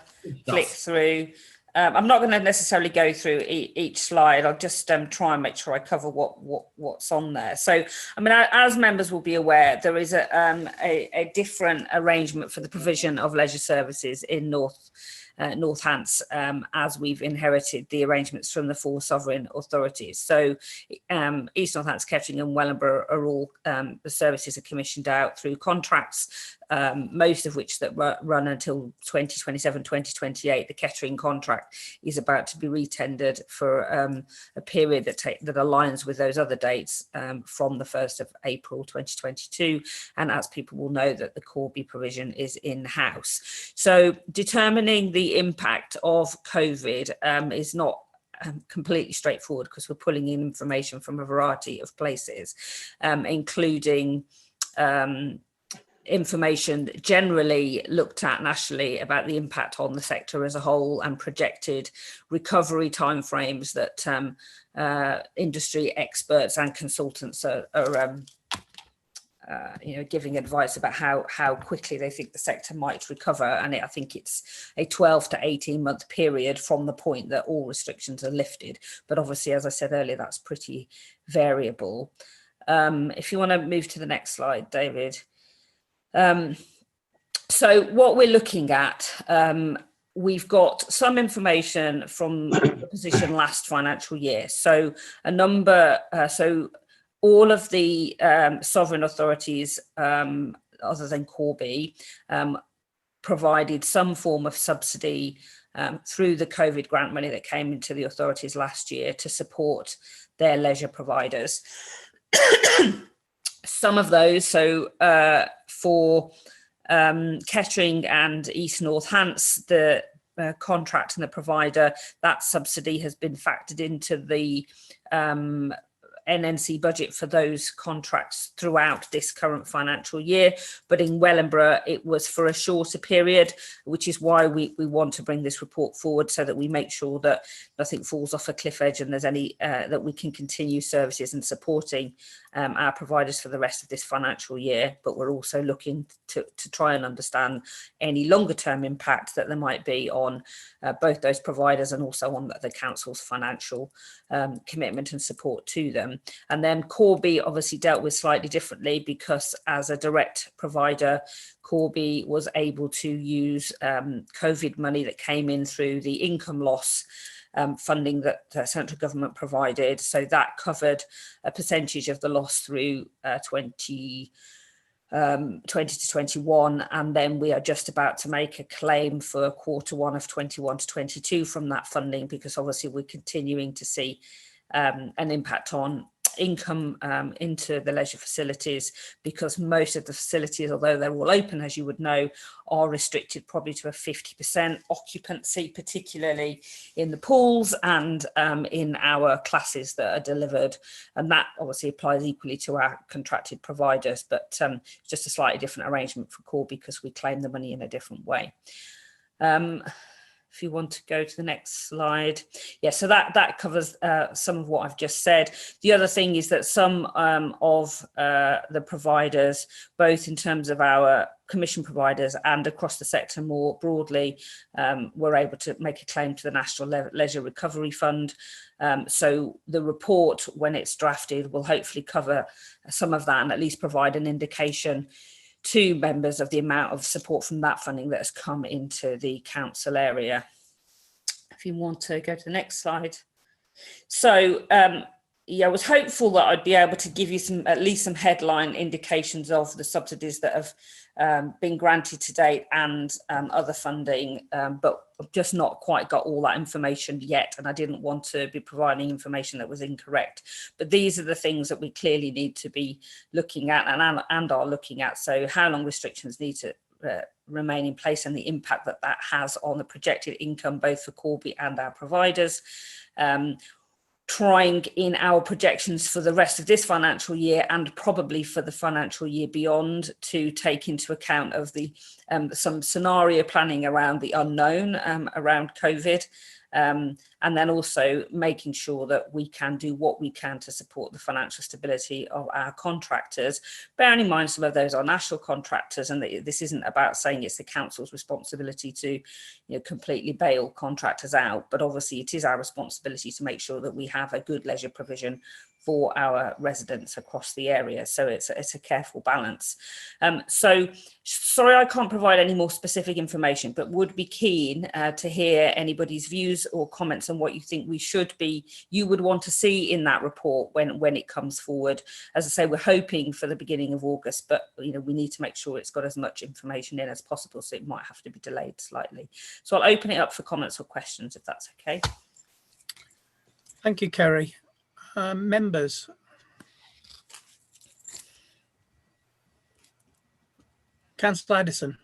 flick through. I'm not going to necessarily go through each slide. I'll just try and make sure I cover what's on there. So, I mean, as members will be aware, there is a different arrangement for the provision of leisure services in North Hants, as we've inherited the arrangements from the 4 sovereign authorities. So East North Hants, Kettering and Wellingborough are all, the services are commissioned out through contracts, most of which that run until 2027, 2028. The Kettering contract is about to be retendered for a period that aligns with those other dates from the 1st of April 2022. And as people will know, that the Corby provision is in-house. So determining the impact of COVID is not completely straightforward, because we're pulling in information from a variety of places, including information generally looked at nationally about the impact on the sector as a whole, and projected recovery timeframes that industry experts and consultants are giving advice about how quickly they think the sector might recover. And I think it's a 12 to 18 month period from the point that all restrictions are lifted. But obviously, as I said earlier, that's pretty variable. If you want to move to the next slide, David. So what we're looking at, we've got some information from the position last financial year. So all of the sovereign authorities, other than Corby, provided some form of subsidy through the COVID grant money that came into the authorities last year to support their leisure providers. Some of those, so for Kettering and East North Hants, the contract and the provider, that subsidy has been factored into the NNC budget for those contracts throughout this current financial year, but in Wellingborough it was for a shorter period, which is why we want to bring this report forward, so that we make sure that nothing falls off a cliff edge and there's any that we can continue services and supporting our providers for the rest of this financial year. But we're also looking to try and understand any longer term impact that there might be on both those providers and also on the council's financial commitment and support to them. And then Corby obviously dealt with slightly differently, because as a direct provider, Corby was able to use COVID money that came in through the income loss funding that the central government provided. So that covered a percentage of the loss through 20 to 21, and then we are just about to make a claim for Q1 of 21 to 22 from that funding, because obviously we're continuing to see an impact on income into the leisure facilities, because most of the facilities, although they're all open, as you would know, are restricted probably to a 50% occupancy, particularly in the pools and in our classes that are delivered, and that obviously applies equally to our contracted providers, but just a slightly different arrangement for Corby because we claim the money in a different way. If you want to go to the next slide. Yeah, so that covers some of what I've just said. The other thing is that some of the providers, both in terms of our commission providers and across the sector more broadly, were able to make a claim to the National Leisure Recovery Fund. So the report, when it's drafted, will hopefully cover some of that and at least provide an indication to members of the amount of support from that funding that has come into the council area. If you want to go to the next slide. So yeah, I was hopeful that I'd be able to give you at least some headline indications of the subsidies that have been granted to date and other funding, but I've just not quite got all that information yet, and I didn't want to be providing information that was incorrect. But these are the things that we clearly need to be looking at and are looking at. So how long restrictions need to remain in place and the impact that that has on the projected income, both for Corby and our providers. Trying in our projections for the rest of this financial year and probably for the financial year beyond to take into account of the some scenario planning around the unknown around COVID, and then also making sure that we can do what we can to support the financial stability of our contractors, bearing in mind some of those are national contractors, and this isn't about saying it's the council's responsibility to completely bail contractors out, but obviously it is our responsibility to make sure that we have a good leisure provision for our residents across the area. So it's a careful balance. So sorry I can't provide any more specific information, but would be keen to hear anybody's views or comments on what you think you would want to see in that report when it comes forward. As I say, we're hoping for the beginning of August, but we need to make sure it's got as much information in as possible, so it might have to be delayed slightly. So I'll open it up for comments or questions if that's okay. Thank you, Kerry. Members. Councillor Addison.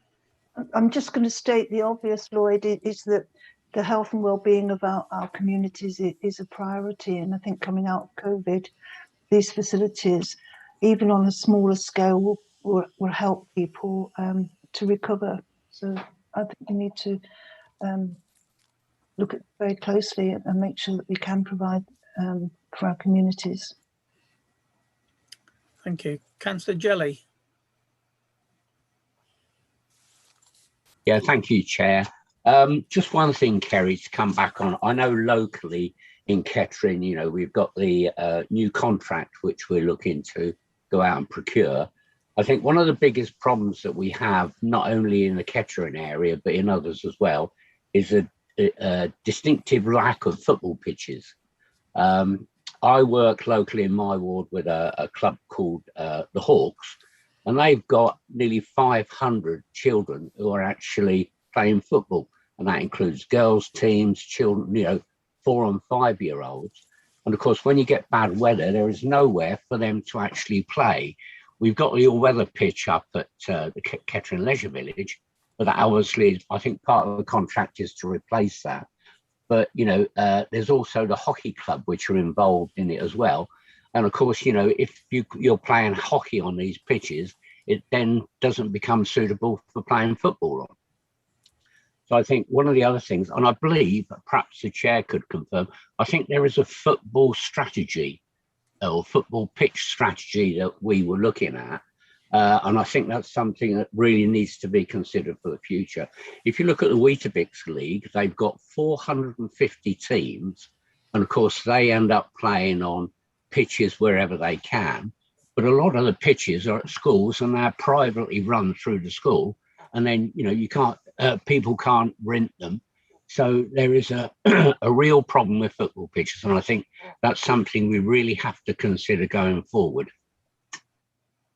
I'm just going to state the obvious, Lloyd, is that the health and well-being of our communities is a priority, and I think coming out of COVID, these facilities, even on a smaller scale, will help people to recover. So I think we need to look at very closely and make sure that we can provide for our communities. Thank you. Councillor Jelly. Yeah, thank you, Chair. Just one thing, Kerry, to come back on. I know locally in Kettering, we've got the new contract which we're looking to go out and procure. I think one of the biggest problems that we have, not only in the Kettering area, but in others as well, is a distinctive lack of football pitches. I work locally in my ward with a club called the Hawks, and they've got nearly 500 children who are actually playing football, and that includes girls' teams, children, 4 and 5 year olds. And of course, when you get bad weather, there is nowhere for them to actually play. We've got the all-weather pitch up at the Kettering Leisure Village, but that obviously, I think part of the contract is to replace that. But, there's also the hockey club, which are involved in it as well. And of course, you know, if you're playing hockey on these pitches, it then doesn't become suitable for playing football on. So I think one of the other things, and I believe perhaps the chair could confirm, I think there is a football strategy or football pitch strategy that we were looking at. And I think that's something that really needs to be considered for the future. If you look at the Weetabix League, they've got 450 teams. And of course, they end up playing on pitches wherever they can. But a lot of the pitches are at schools and they're privately run through the school. And then, you know, you can't, people can't rent them. So there is a real problem with football pitches. And I think that's something we really have to consider going forward.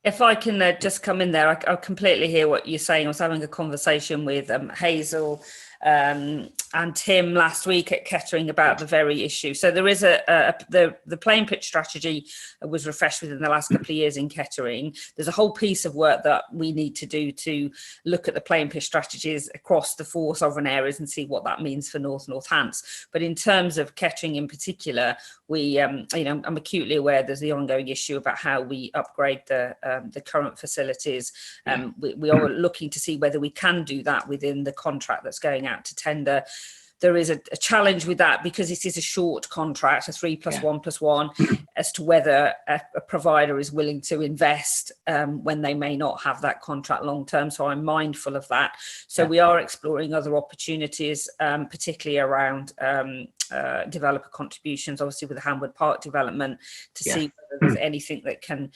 If I can just come in there, I completely hear what you're saying. I was having a conversation with Hazel and Tim last week at Kettering about the very issue. So there is the playing pitch strategy was refreshed within the last couple of years in Kettering. There's a whole piece of work that we need to do to look at the playing pitch strategies across the 4 sovereign areas and see what that means for North Hants. But in terms of Kettering in particular, we, you know, I'm acutely aware there's the ongoing issue about how we upgrade the current facilities. We are looking to see whether we can do that within the contract that's going out to tender. There is a challenge with that because it is a short contract, a 3+1+1, as to whether a provider is willing to invest when they may not have that contract long term. So I'm mindful of that. So we are exploring other opportunities, particularly around developer contributions, obviously with the Hamwood Park development, to see whether there's anything that can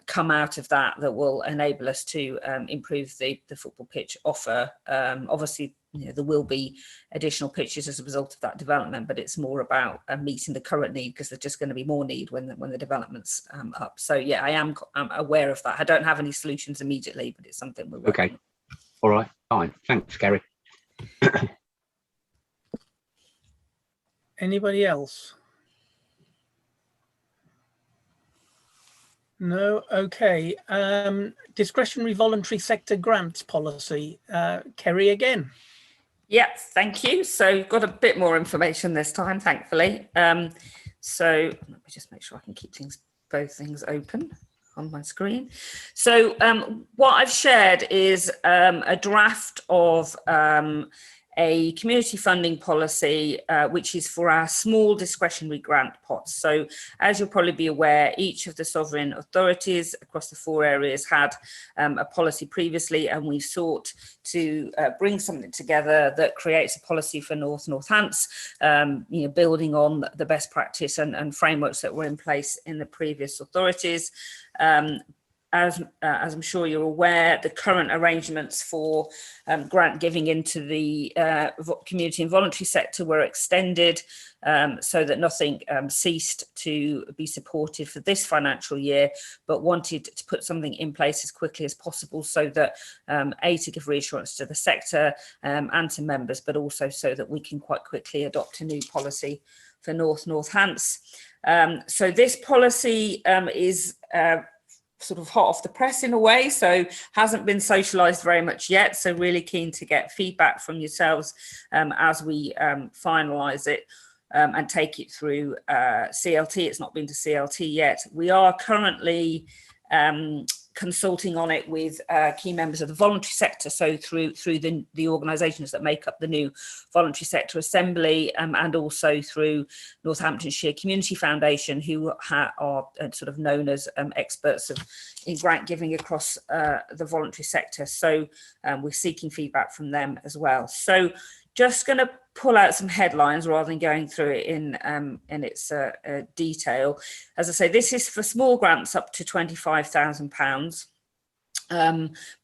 come out of that will enable us to improve the football pitch offer. Obviously, you know, there will be additional pitches as a result of that development, but it's more about meeting the current need because there's just going to be more need when the development's up. So yeah, I'm aware of that. I don't have any solutions immediately, but it's something we're working on. All right, fine. Thanks, Gary. Anybody else? No. Okay. Discretionary voluntary sector grants policy. Kerry again. Yeah, thank you. So got a bit more information this time, thankfully. So let me just make sure I can keep both things open on my screen. So what I've shared is a draft of a community funding policy, which is for our small discretionary grant pots. So as you'll probably be aware, each of the sovereign authorities across the 4 areas had a policy previously, and we sought to bring something together that creates a policy for North Hants, you know, building on the best practice and frameworks that were in place in the previous authorities. As I'm sure you're aware, the current arrangements for grant giving into the community and voluntary sector were extended so that nothing ceased to be supported for this financial year, but wanted to put something in place as quickly as possible so that to give reassurance to the sector and to members, but also so that we can quite quickly adopt a new policy for North Hants. So this policy is sort of hot off the press in a way, so hasn't been socialised very much yet. So really keen to get feedback from yourselves as we finalise it and take it through CLT. It's not been to CLT yet. We are currently consulting on it with key members of the voluntary sector, so through the organisations that make up the new voluntary sector assembly, and also through Northamptonshire Community Foundation, who are sort of known as experts in grant giving across the voluntary sector. So we're seeking feedback from them as well. So just going to pull out some headlines rather than going through it in its detail. As I say, this is for small grants up to £25,000,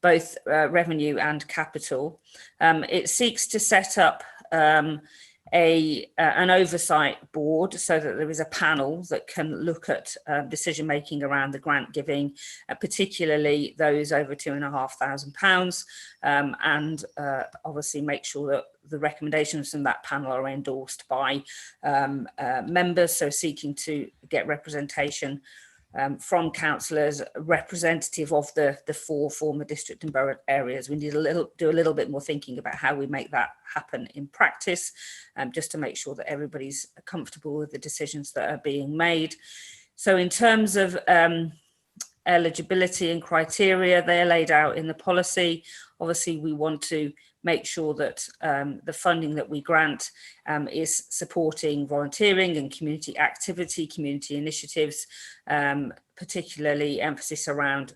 both revenue and capital. It seeks to set up an oversight board so that there is a panel that can look at decision making around the grant giving, particularly those over £2,500, and obviously make sure that the recommendations from that panel are endorsed by members, so seeking to get representation from councillors representative of the 4 former district and borough areas. We need do a little bit more thinking about how we make that happen in practice, just to make sure that everybody's comfortable with the decisions that are being made. So in terms of eligibility and criteria, they're laid out in the policy. Obviously, we want to make sure that the funding that we grant is supporting volunteering and community activity, community initiatives, particularly emphasis around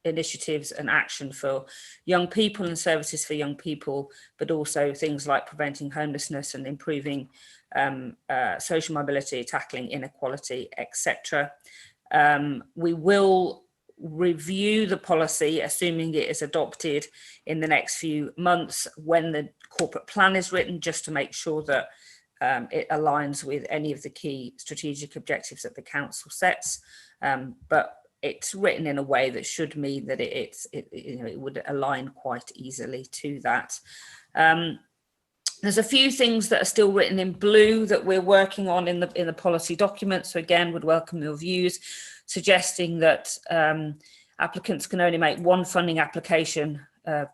initiatives and action for young people and services for young people, but also things like preventing homelessness and improving social mobility, tackling inequality, etc. We will review the policy, assuming it is adopted in the next few months when the corporate plan is written, just to make sure that it aligns with any of the key strategic objectives that the council sets. But it's written in a way that should mean that it would align quite easily to that. There's a few things that are still written in blue that we're working on in the policy document. So again, would welcome your views, suggesting that applicants can only make one funding application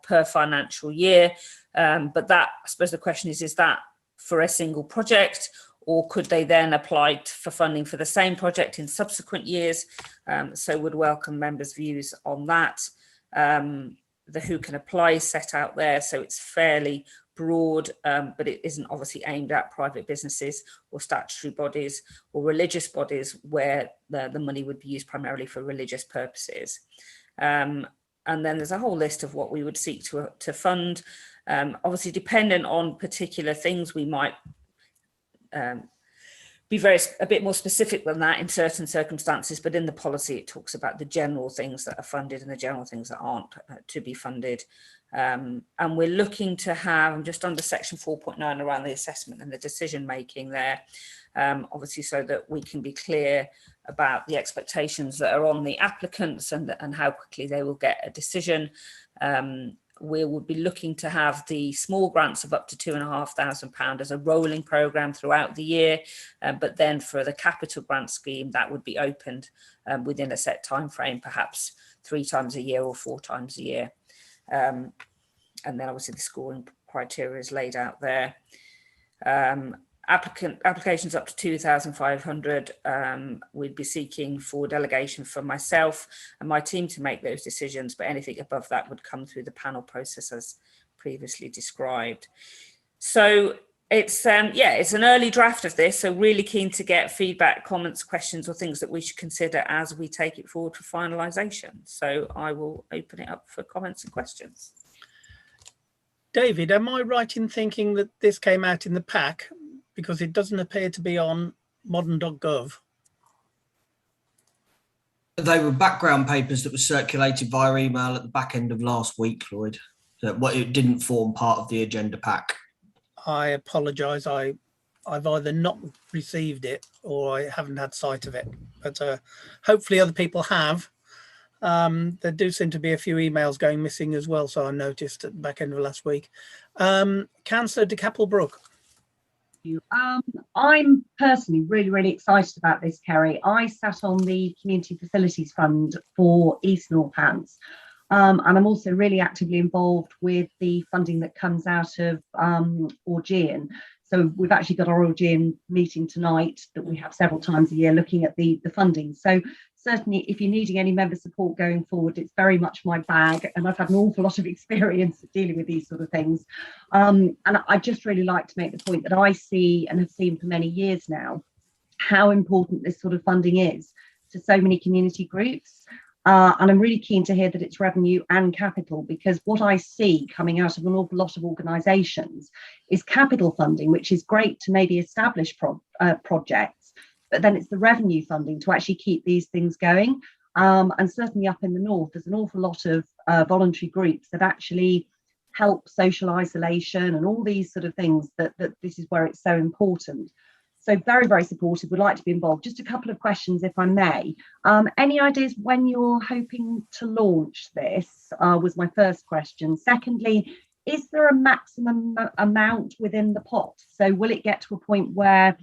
per financial year. But that, I suppose the question is that for a single project, or could they then apply for funding for the same project in subsequent years? So would welcome members' views on that. The who can apply is set out there, so it's fairly broad, but it isn't obviously aimed at private businesses or statutory bodies or religious bodies where the money would be used primarily for religious purposes. And then there's a whole list of what we would seek to fund. Obviously, dependent on particular things, we might be a bit more specific than that in certain circumstances, but in the policy it talks about the general things that are funded and the general things that aren't to be funded. And we're looking to have, I'm just under section 4.9 around the assessment and the decision making there, obviously so that we can be clear about the expectations that are on the applicants and how quickly they will get a decision. We will be looking to have the small grants of up to £2,500 as a rolling programme throughout the year, but then for the capital grant scheme, that would be opened within a set time frame, perhaps 3 times a year or 4 times a year. And then obviously the scoring criteria is laid out there. Applications up to 2,500, we'd be seeking for delegation for myself and my team to make those decisions, but anything above that would come through the panel process as previously described. So it's it's an early draft of this, so really keen to get feedback, comments, questions, or things that we should consider as we take it forward for finalisation. So I will open it up for comments and questions. David, am I right in thinking that this came out in the pack? Because it doesn't appear to be on modern.gov. They were background papers that were circulated via email at the back end of last week, Lloyd. So it didn't form part of the agenda pack. I apologise. I've either not received it or I haven't had sight of it. But hopefully other people have. There do seem to be a few emails going missing as well, so I noticed at the back end of last week. Councillor de Capelbrook. I'm personally really excited about this, Kerry. I sat on the Community Facilities Fund for East Northants, and I'm also really actively involved with the funding that comes out of Augean. So we've actually got our Augean meeting tonight that we have several times a year looking at the funding. So certainly if you're needing any member support going forward, it's very much my bag, and I've had an awful lot of experience dealing with these sort of things. And I just really like to make the point that I see and have seen for many years now how important this sort of funding is to so many community groups. And I'm really keen to hear that it's revenue and capital, because what I see coming out of an awful lot of organisations is capital funding, which is great to maybe establish projects, but then it's the revenue funding to actually keep these things going. And certainly up in the north, there's an awful lot of voluntary groups that actually help social isolation and all these sort of things that this is where it's so important. So very supportive, would like to be involved. Just a couple of questions, if I may. Any ideas when you're hoping to launch this was my first question. Secondly, is there a maximum amount within the pot? So will it get to a point where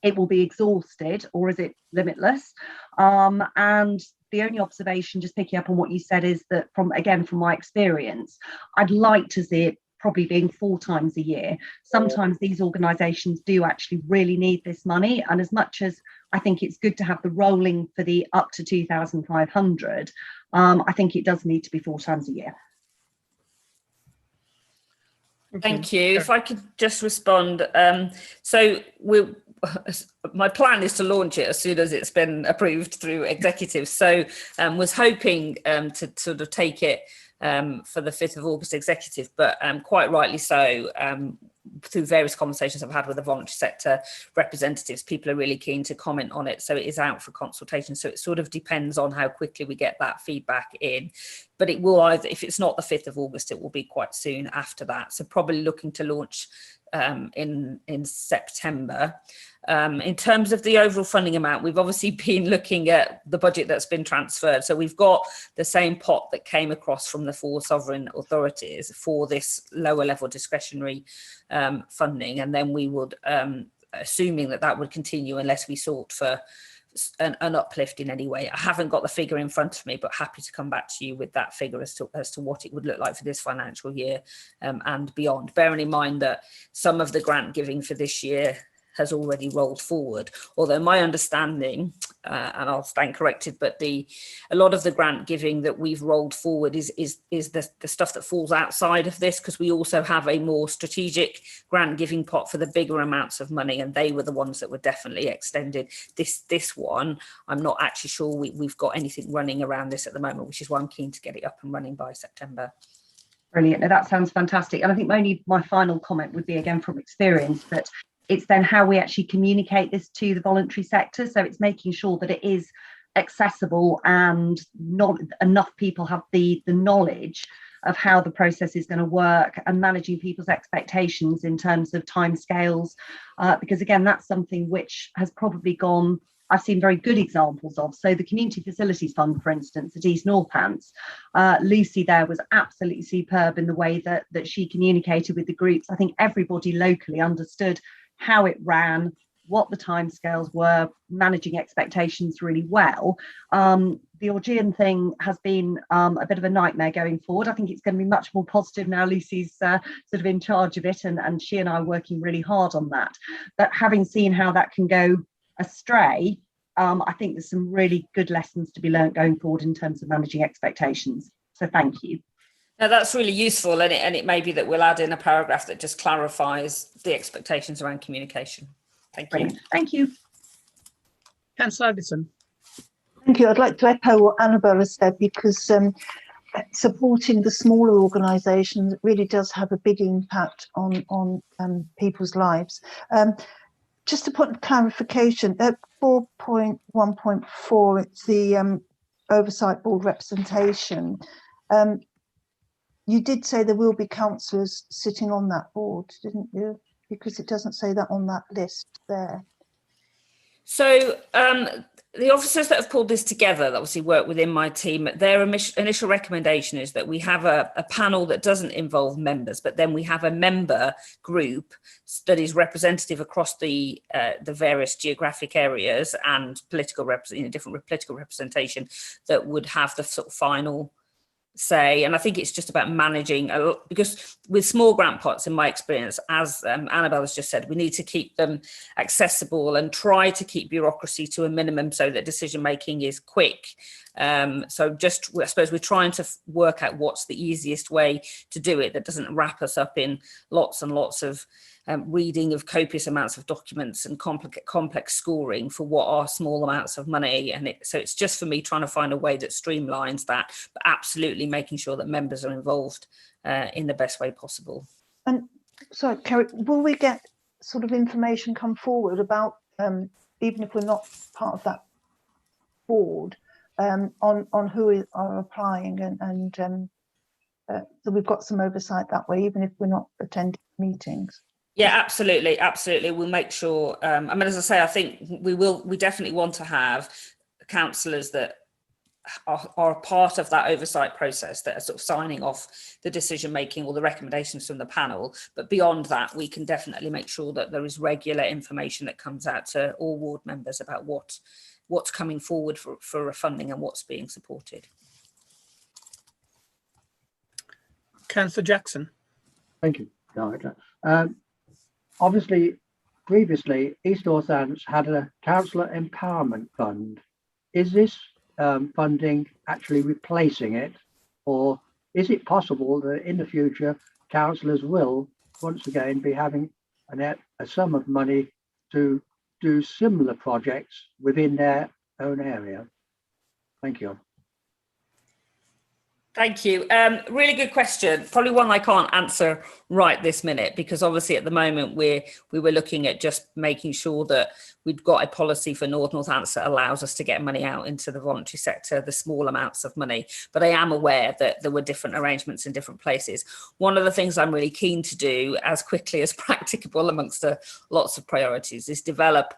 it will be exhausted, or is it limitless? And the only observation, just picking up on what you said, is that from my experience, I'd like to see it probably being 4 times a year. Sometimes these organisations do actually really need this money, and as much as I think it's good to have the rolling for the up to 2,500. I think it does need to be 4 times a year. Thank you. If I could just respond. My plan is to launch it as soon as it's been approved through executive. So was hoping to sort of take it for the 5th of August executive, but quite rightly so, through various conversations I've had with the voluntary sector representatives, people are really keen to comment on it. So it is out for consultation. So it sort of depends on how quickly we get that feedback in. But it will either, if it's not the 5th of August, it will be quite soon after that. So probably looking to launch in September. In terms of the overall funding amount, we've obviously been looking at the budget that's been transferred. So we've got the same pot that came across from the 4 sovereign authorities for this lower level discretionary funding. And then we would, assuming that would continue unless we sought for an uplift in any way. I haven't got the figure in front of me, but happy to come back to you with that figure as to what it would look like for this financial year and beyond. Bearing in mind that some of the grant giving for this year has already rolled forward, although my understanding, and I'll stand corrected, but a lot of the grant giving that we've rolled forward is the stuff that falls outside of this, because we also have a more strategic grant giving pot for the bigger amounts of money, and they were the ones that were definitely extended. This one, I'm not actually sure we've got anything running around this at the moment, which is why I'm keen to get it up and running by September. Brilliant. Now, that sounds fantastic. And I think my final comment would be, again, from experience, that it's then how we actually communicate this to the voluntary sector. So it's making sure that it is accessible and not enough people have the knowledge of how the process is going to work, and managing people's expectations in terms of timescales. Because again, that's something which has probably gone, I've seen very good examples of. So the Community Facilities Fund, for instance, at East Northants, Lucy there was absolutely superb in the way that she communicated with the groups. I think everybody locally understood how it ran, what the timescales were, managing expectations really well. The Augean thing has been a bit of a nightmare going forward. I think it's going to be much more positive now. Lucy's sort of in charge of it, and she and I are working really hard on that. But having seen how that can go astray, I think there's some really good lessons to be learned going forward in terms of managing expectations. So thank you. Now that's really useful, and it may be that we'll add in a paragraph that just clarifies the expectations around communication. Thank you. Brilliant. Thank you. Councillor Addison. Thank you. I'd like to echo what Annabelle has said, because supporting the smaller organisations really does have a big impact on people's lives. Just to put clarification, at 4.1.4, it's the Oversight Board representation. You did say there will be councillors sitting on that board, didn't you? Because it doesn't say that on that list there. So the officers that have pulled this together, that obviously work within my team, their initial recommendation is that we have a panel that doesn't involve members, but then we have a member group that is representative across the various geographic areas and different political representation that would have the sort of final say. And I think it's just about managing because with small grant pots, in my experience, as Annabelle has just said, we need to keep them accessible and try to keep bureaucracy to a minimum so that decision making is quick. So just, I suppose we're trying to work out what's the easiest way to do it that doesn't wrap us up in lots and lots of reading of copious amounts of documents and complex scoring for what are small amounts of money. And so it's just for me trying to find a way that streamlines that, but absolutely making sure that members are involved in the best way possible. And sorry, Kerry, will we get sort of information come forward about, even if we're not part of that board, on who are applying and so we've got some oversight that way, even if we're not attending meetings? Yeah, absolutely. We'll make sure. I mean, as I say, I think we definitely want to have councillors that are a part of that oversight process, that are sort of signing off the decision making or the recommendations from the panel. But beyond that, we can definitely make sure that there is regular information that comes out to all ward members about what's coming forward for funding and what's being supported. Councillor Jackson. Thank you, Director. Obviously, previously East Northants had a councillor empowerment fund. Is this funding actually replacing it, or is it possible that in the future councillors will once again be having a sum of money to do similar projects within their own area? Thank you. Thank you. Really good question. Probably one I can't answer right this minute, because obviously at the moment we were looking at just making sure that we've got a policy for Northants that allows us to get money out into the voluntary sector, the small amounts of money. But I am aware that there were different arrangements in different places. One of the things I'm really keen to do as quickly as practicable amongst lots of priorities is develop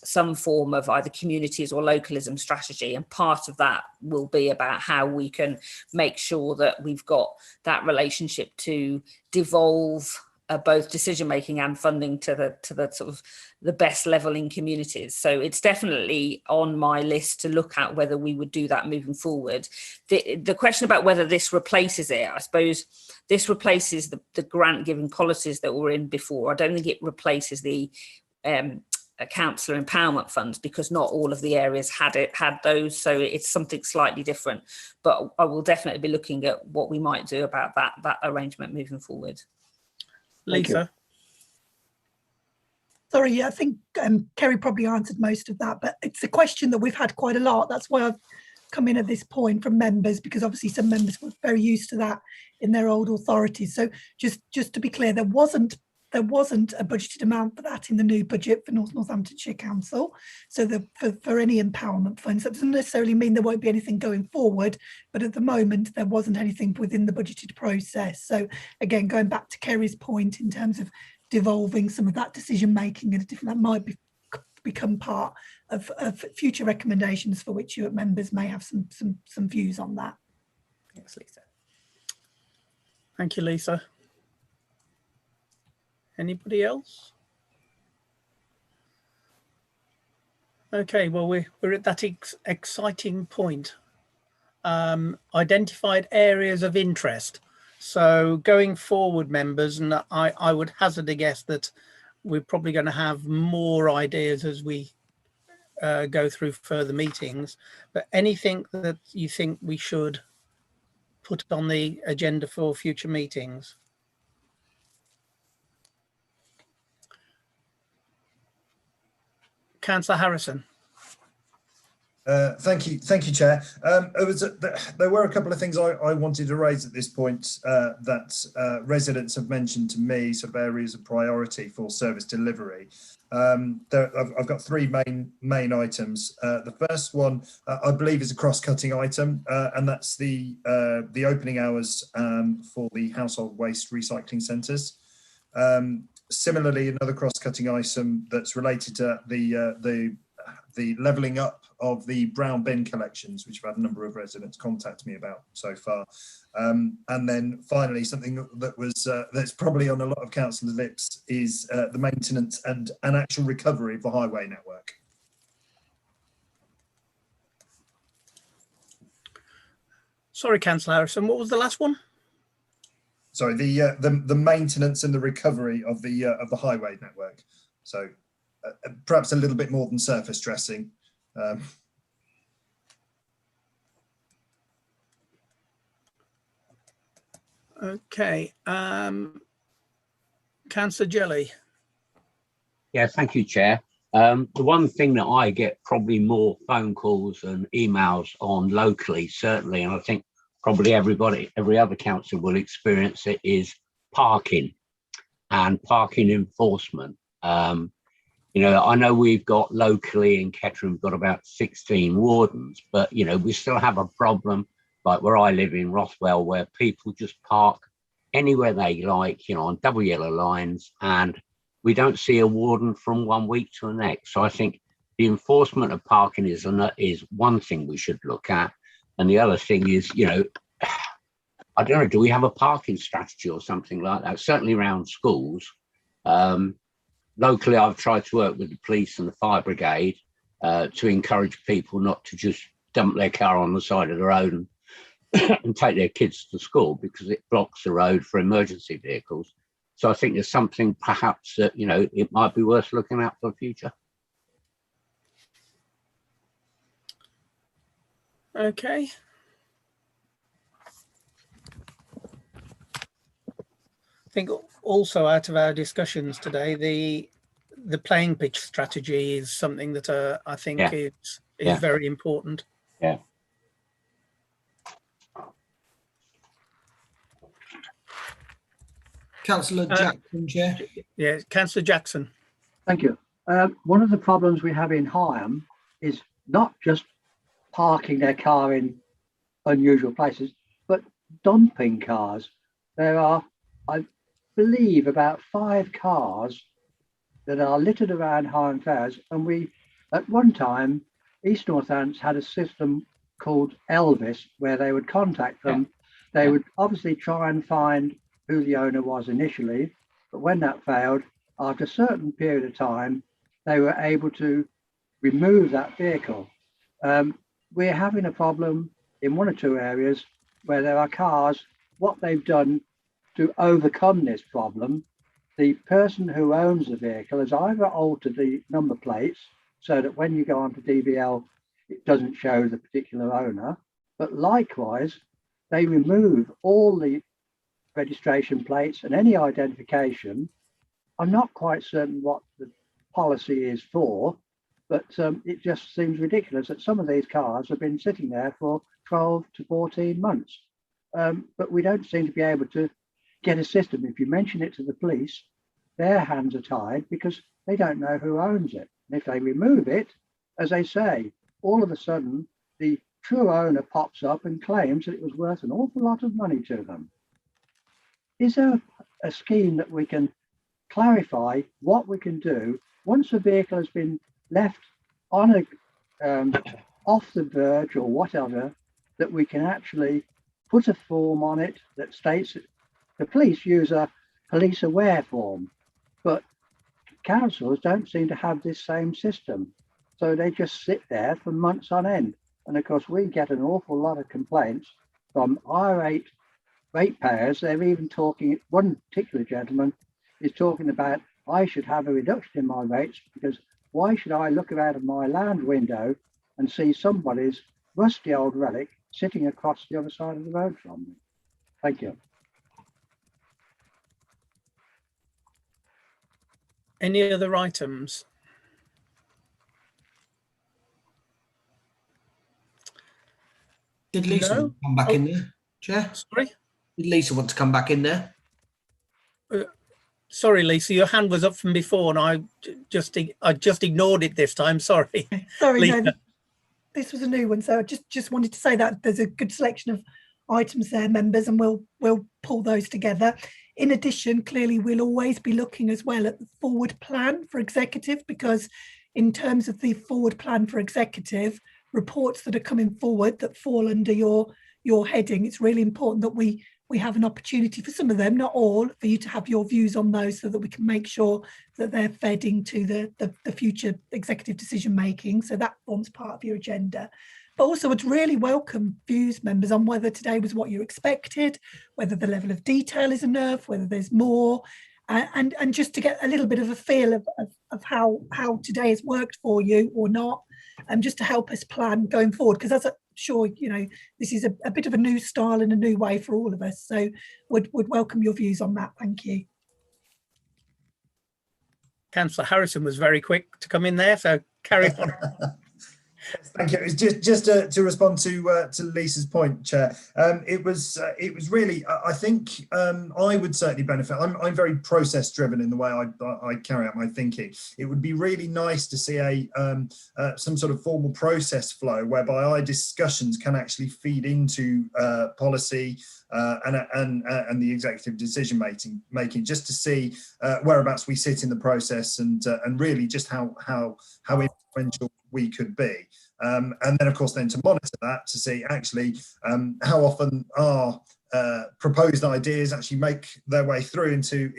some form of either communities or localism strategy. And part of that will be about how we can make sure that we've got that relationship to devolve both decision making and funding to the sort of the best level in communities. So it's definitely on my list to look at whether we would do that moving forward. The question about whether this replaces it, I suppose this replaces the grant giving policies that were in before. I don't think it replaces the councillor empowerment funds, because not all of the areas had those, so it's something slightly different. But I will definitely be looking at what we might do about that arrangement moving forward. Lisa. Sorry, I think Kerry probably answered most of that, but it's a question that we've had quite a lot. That's why I've come in at this point from members, because obviously some members were very used to that in their old authorities. So just to be clear, there wasn't a budgeted amount for that in the new budget for Northamptonshire Council. So for any empowerment funds, that doesn't necessarily mean there won't be anything going forward, but at the moment there wasn't anything within the budgeted process. So again, going back to Kerry's point in terms of devolving some of that decision making and that might become part of future recommendations for which your members may have some views on that. Thanks, Lisa. Thank you, Lisa. Anybody else? Okay, well, we're at that exciting point. Identified areas of interest. So going forward, members, and I would hazard a guess that we're probably going to have more ideas as we go through further meetings, but anything that you think we should put on the agenda for future meetings? Councillor Harrison. Thank you, Chair. There were a couple of things I wanted to raise at this point that residents have mentioned to me, sort of areas of priority for service delivery. I've got three main items. The first one, I believe, is a cross-cutting item, and that's the opening hours for the household waste recycling centres. Similarly, another cross-cutting item that's related to the levelling up of the brown bin collections, which I've had a number of residents contact me about so far. And then finally, something that was that's probably on a lot of councillors' lips is the maintenance and actual recovery of the highway network. Sorry, Councillor Harrison, what was the last one? Sorry, the maintenance and the recovery of the highway network. So perhaps a little bit more than surface dressing. Okay, Councillor Jelly. Yeah, thank you, Chair. The one thing that I get probably more phone calls and emails on locally, certainly, and I think probably every other council will experience it, is parking and parking enforcement. You know, I know we've got locally in Kettering, we've got about 16 wardens, but, you know, we still have a problem like where I live in Rothwell, where people just park anywhere they like, you know, on double yellow lines, and we don't see a warden from 1 week to the next. So I think the enforcement of parking is one thing we should look at. And the other thing is, you know, I don't know, do we have a parking strategy or something like that? Certainly around schools. Locally, I've tried to work with the police and the fire brigade to encourage people not to just dump their car on the side of the road and take their kids to school, because it blocks the road for emergency vehicles. So I think there's something perhaps that, you know, it might be worth looking at for the future. Okay. I think also out of our discussions today, the playing pitch strategy is something that I think is very important. Yeah. Councillor Jackson, Chair. Yeah, Councillor Jackson. Thank you. One of the problems we have in Higham is not just parking their car in unusual places, but dumping cars. There are, I believe, about 5 cars that are littered around Higham Fairs, and we, at one time, East Northants had a system called Elvis, where they would contact them. They would obviously try and find who the owner was initially, but when that failed, after a certain period of time, they were able to remove that vehicle. We're having a problem in 1 or 2 areas where there are cars. What they've done to overcome this problem, the person who owns the vehicle has either altered the number plates so that when you go onto DVL, it doesn't show the particular owner, but likewise, they remove all the registration plates and any identification. I'm not quite certain what the policy is for, but it just seems ridiculous that some of these cars have been sitting there for 12 to 14 months. But we don't seem to be able to get a system. If you mention it to the police, their hands are tied because they don't know who owns it. And if they remove it, as they say, all of a sudden, the true owner pops up and claims that it was worth an awful lot of money to them. Is there a scheme that we can clarify what we can do once a vehicle has been left on a off the verge or whatever, that we can actually put a form on it that states that the police use a police aware form, but councils don't seem to have this same system. So they just sit there for months on end. And of course, we get an awful lot of complaints from irate ratepayers. They're even talking, one particular gentleman is talking about, I should have a reduction in my rates because why should I look out of my lounge window and see somebody's rusty old relic sitting across the other side of the road from me? Thank you. Any other items? Did Lisa want to come back in there, Chair? Sorry? Did Lisa want to come back in there? Sorry, Lisa, your hand was up from before, and I just ignored it this time. Sorry. Sorry, Lisa. no, this was a new one, so I just wanted to say that there's a good selection of items there, members, and we'll pull those together. In addition, clearly we'll always be looking as well at the forward plan for executive, because in terms of the forward plan for executive reports that are coming forward that fall under your heading, it's really important that we have an opportunity for some of them, not all, for you to have your views on those so that we can make sure that they're fed into the future executive decision making. So that forms part of your agenda. But also I'd really welcome views, members, on whether today was what you expected, whether the level of detail is enough, whether there's more, and just to get a little bit of a feel of how today has worked for you or not, just to help us plan going forward. Because as I'm sure, you know, this is a bit of a new style and a new way for all of us. So would welcome your views on that. Thank you. Councillor Harrison was very quick to come in there, so carry on. Thank you. It's just to respond to Lisa's point, Chair. It was really, I think I would certainly benefit. I'm very process driven in the way I carry out my thinking. It would be really nice to see some sort of formal process flow whereby our discussions can actually feed into policy and the executive decision making, just to see whereabouts we sit in the process and really just how influential we could be. And then, of course, then to monitor that to see actually how often our proposed ideas actually make their way through into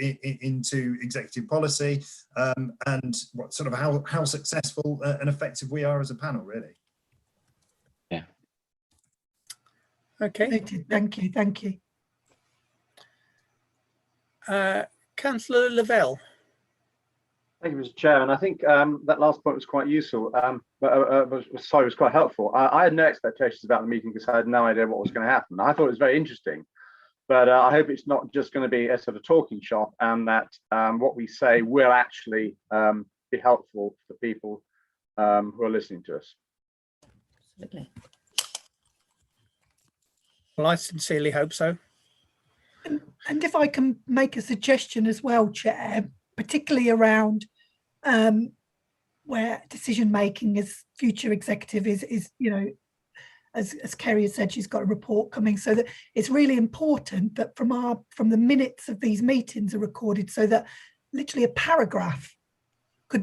executive policy, and what sort of how successful and effective we are as a panel, really. Yeah. Okay. Thank you. Councillor Lavelle. Thank you, Mr. Chair. And I think that last point was quite useful, was quite helpful. I had no expectations about the meeting because I had no idea what was going to happen. I thought it was very interesting, but I hope it's not just going to be a sort of talking shop, and that what we say will actually be helpful for people who are listening to us. Absolutely. Well, I sincerely hope so. And if I can make a suggestion as well, Chair, particularly around where decision making as future executive is, you know, as Kerry has said, she's got a report coming, so that it's really important that from the minutes of these meetings are recorded, so that literally a paragraph can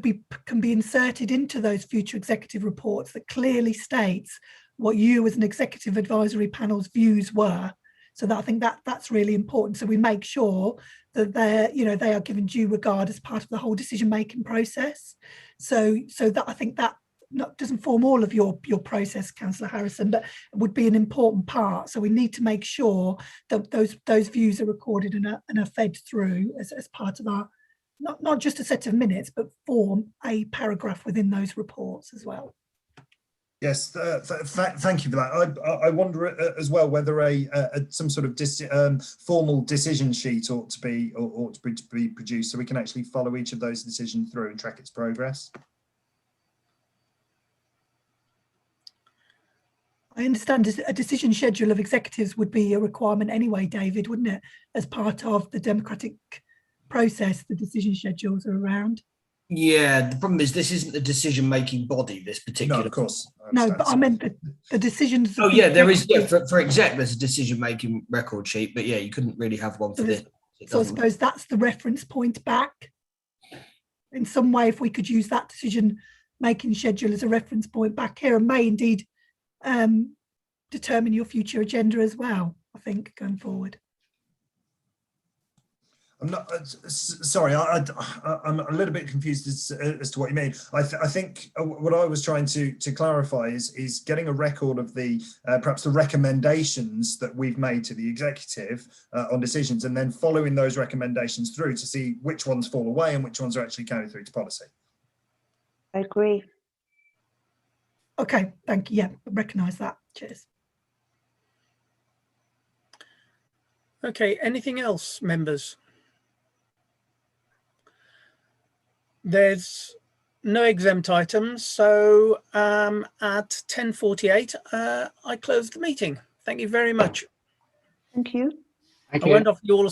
be inserted into those future executive reports that clearly states what you as an executive advisory panel's views were. So that I think that's really important. So we make sure that they are given due regard as part of the whole decision-making process. So that I think that doesn't form all of your process, Councillor Harrison, but would be an important part. So we need to make sure that those views are recorded and are fed through as part of our, not just a set of minutes, but form a paragraph within those reports as well. Yes, thank you for that. I wonder as well whether some sort of formal decision sheet ought to be produced, so we can actually follow each of those decisions through and track its progress. I understand a decision schedule of executives would be a requirement anyway, David, wouldn't it? As part of the democratic process, the decision schedules are around. Yeah, the problem is this isn't a decision-making body, this particular. No, of course. No, but I meant the decisions. Oh yeah, there is. Yeah, for exec, there's a decision-making record sheet, but yeah, you couldn't really have one for this. So I suppose that's the reference point back. In some way, if we could use that decision-making schedule as a reference point back here, and may indeed determine your future agenda as well, I think, going forward. I'm not sorry. I'm a little bit confused as to what you mean. I think what I was trying to clarify is getting a record of the perhaps the recommendations that we've made to the executive on decisions, and then following those recommendations through to see which ones fall away and which ones are actually carried through to policy. I agree. Okay, thank you. Yeah, I recognise that. Cheers. Okay, anything else, members? There's no exempt items, so at 10:48, I close the meeting. Thank you very much. Thank you. Thank I you. won't offer you all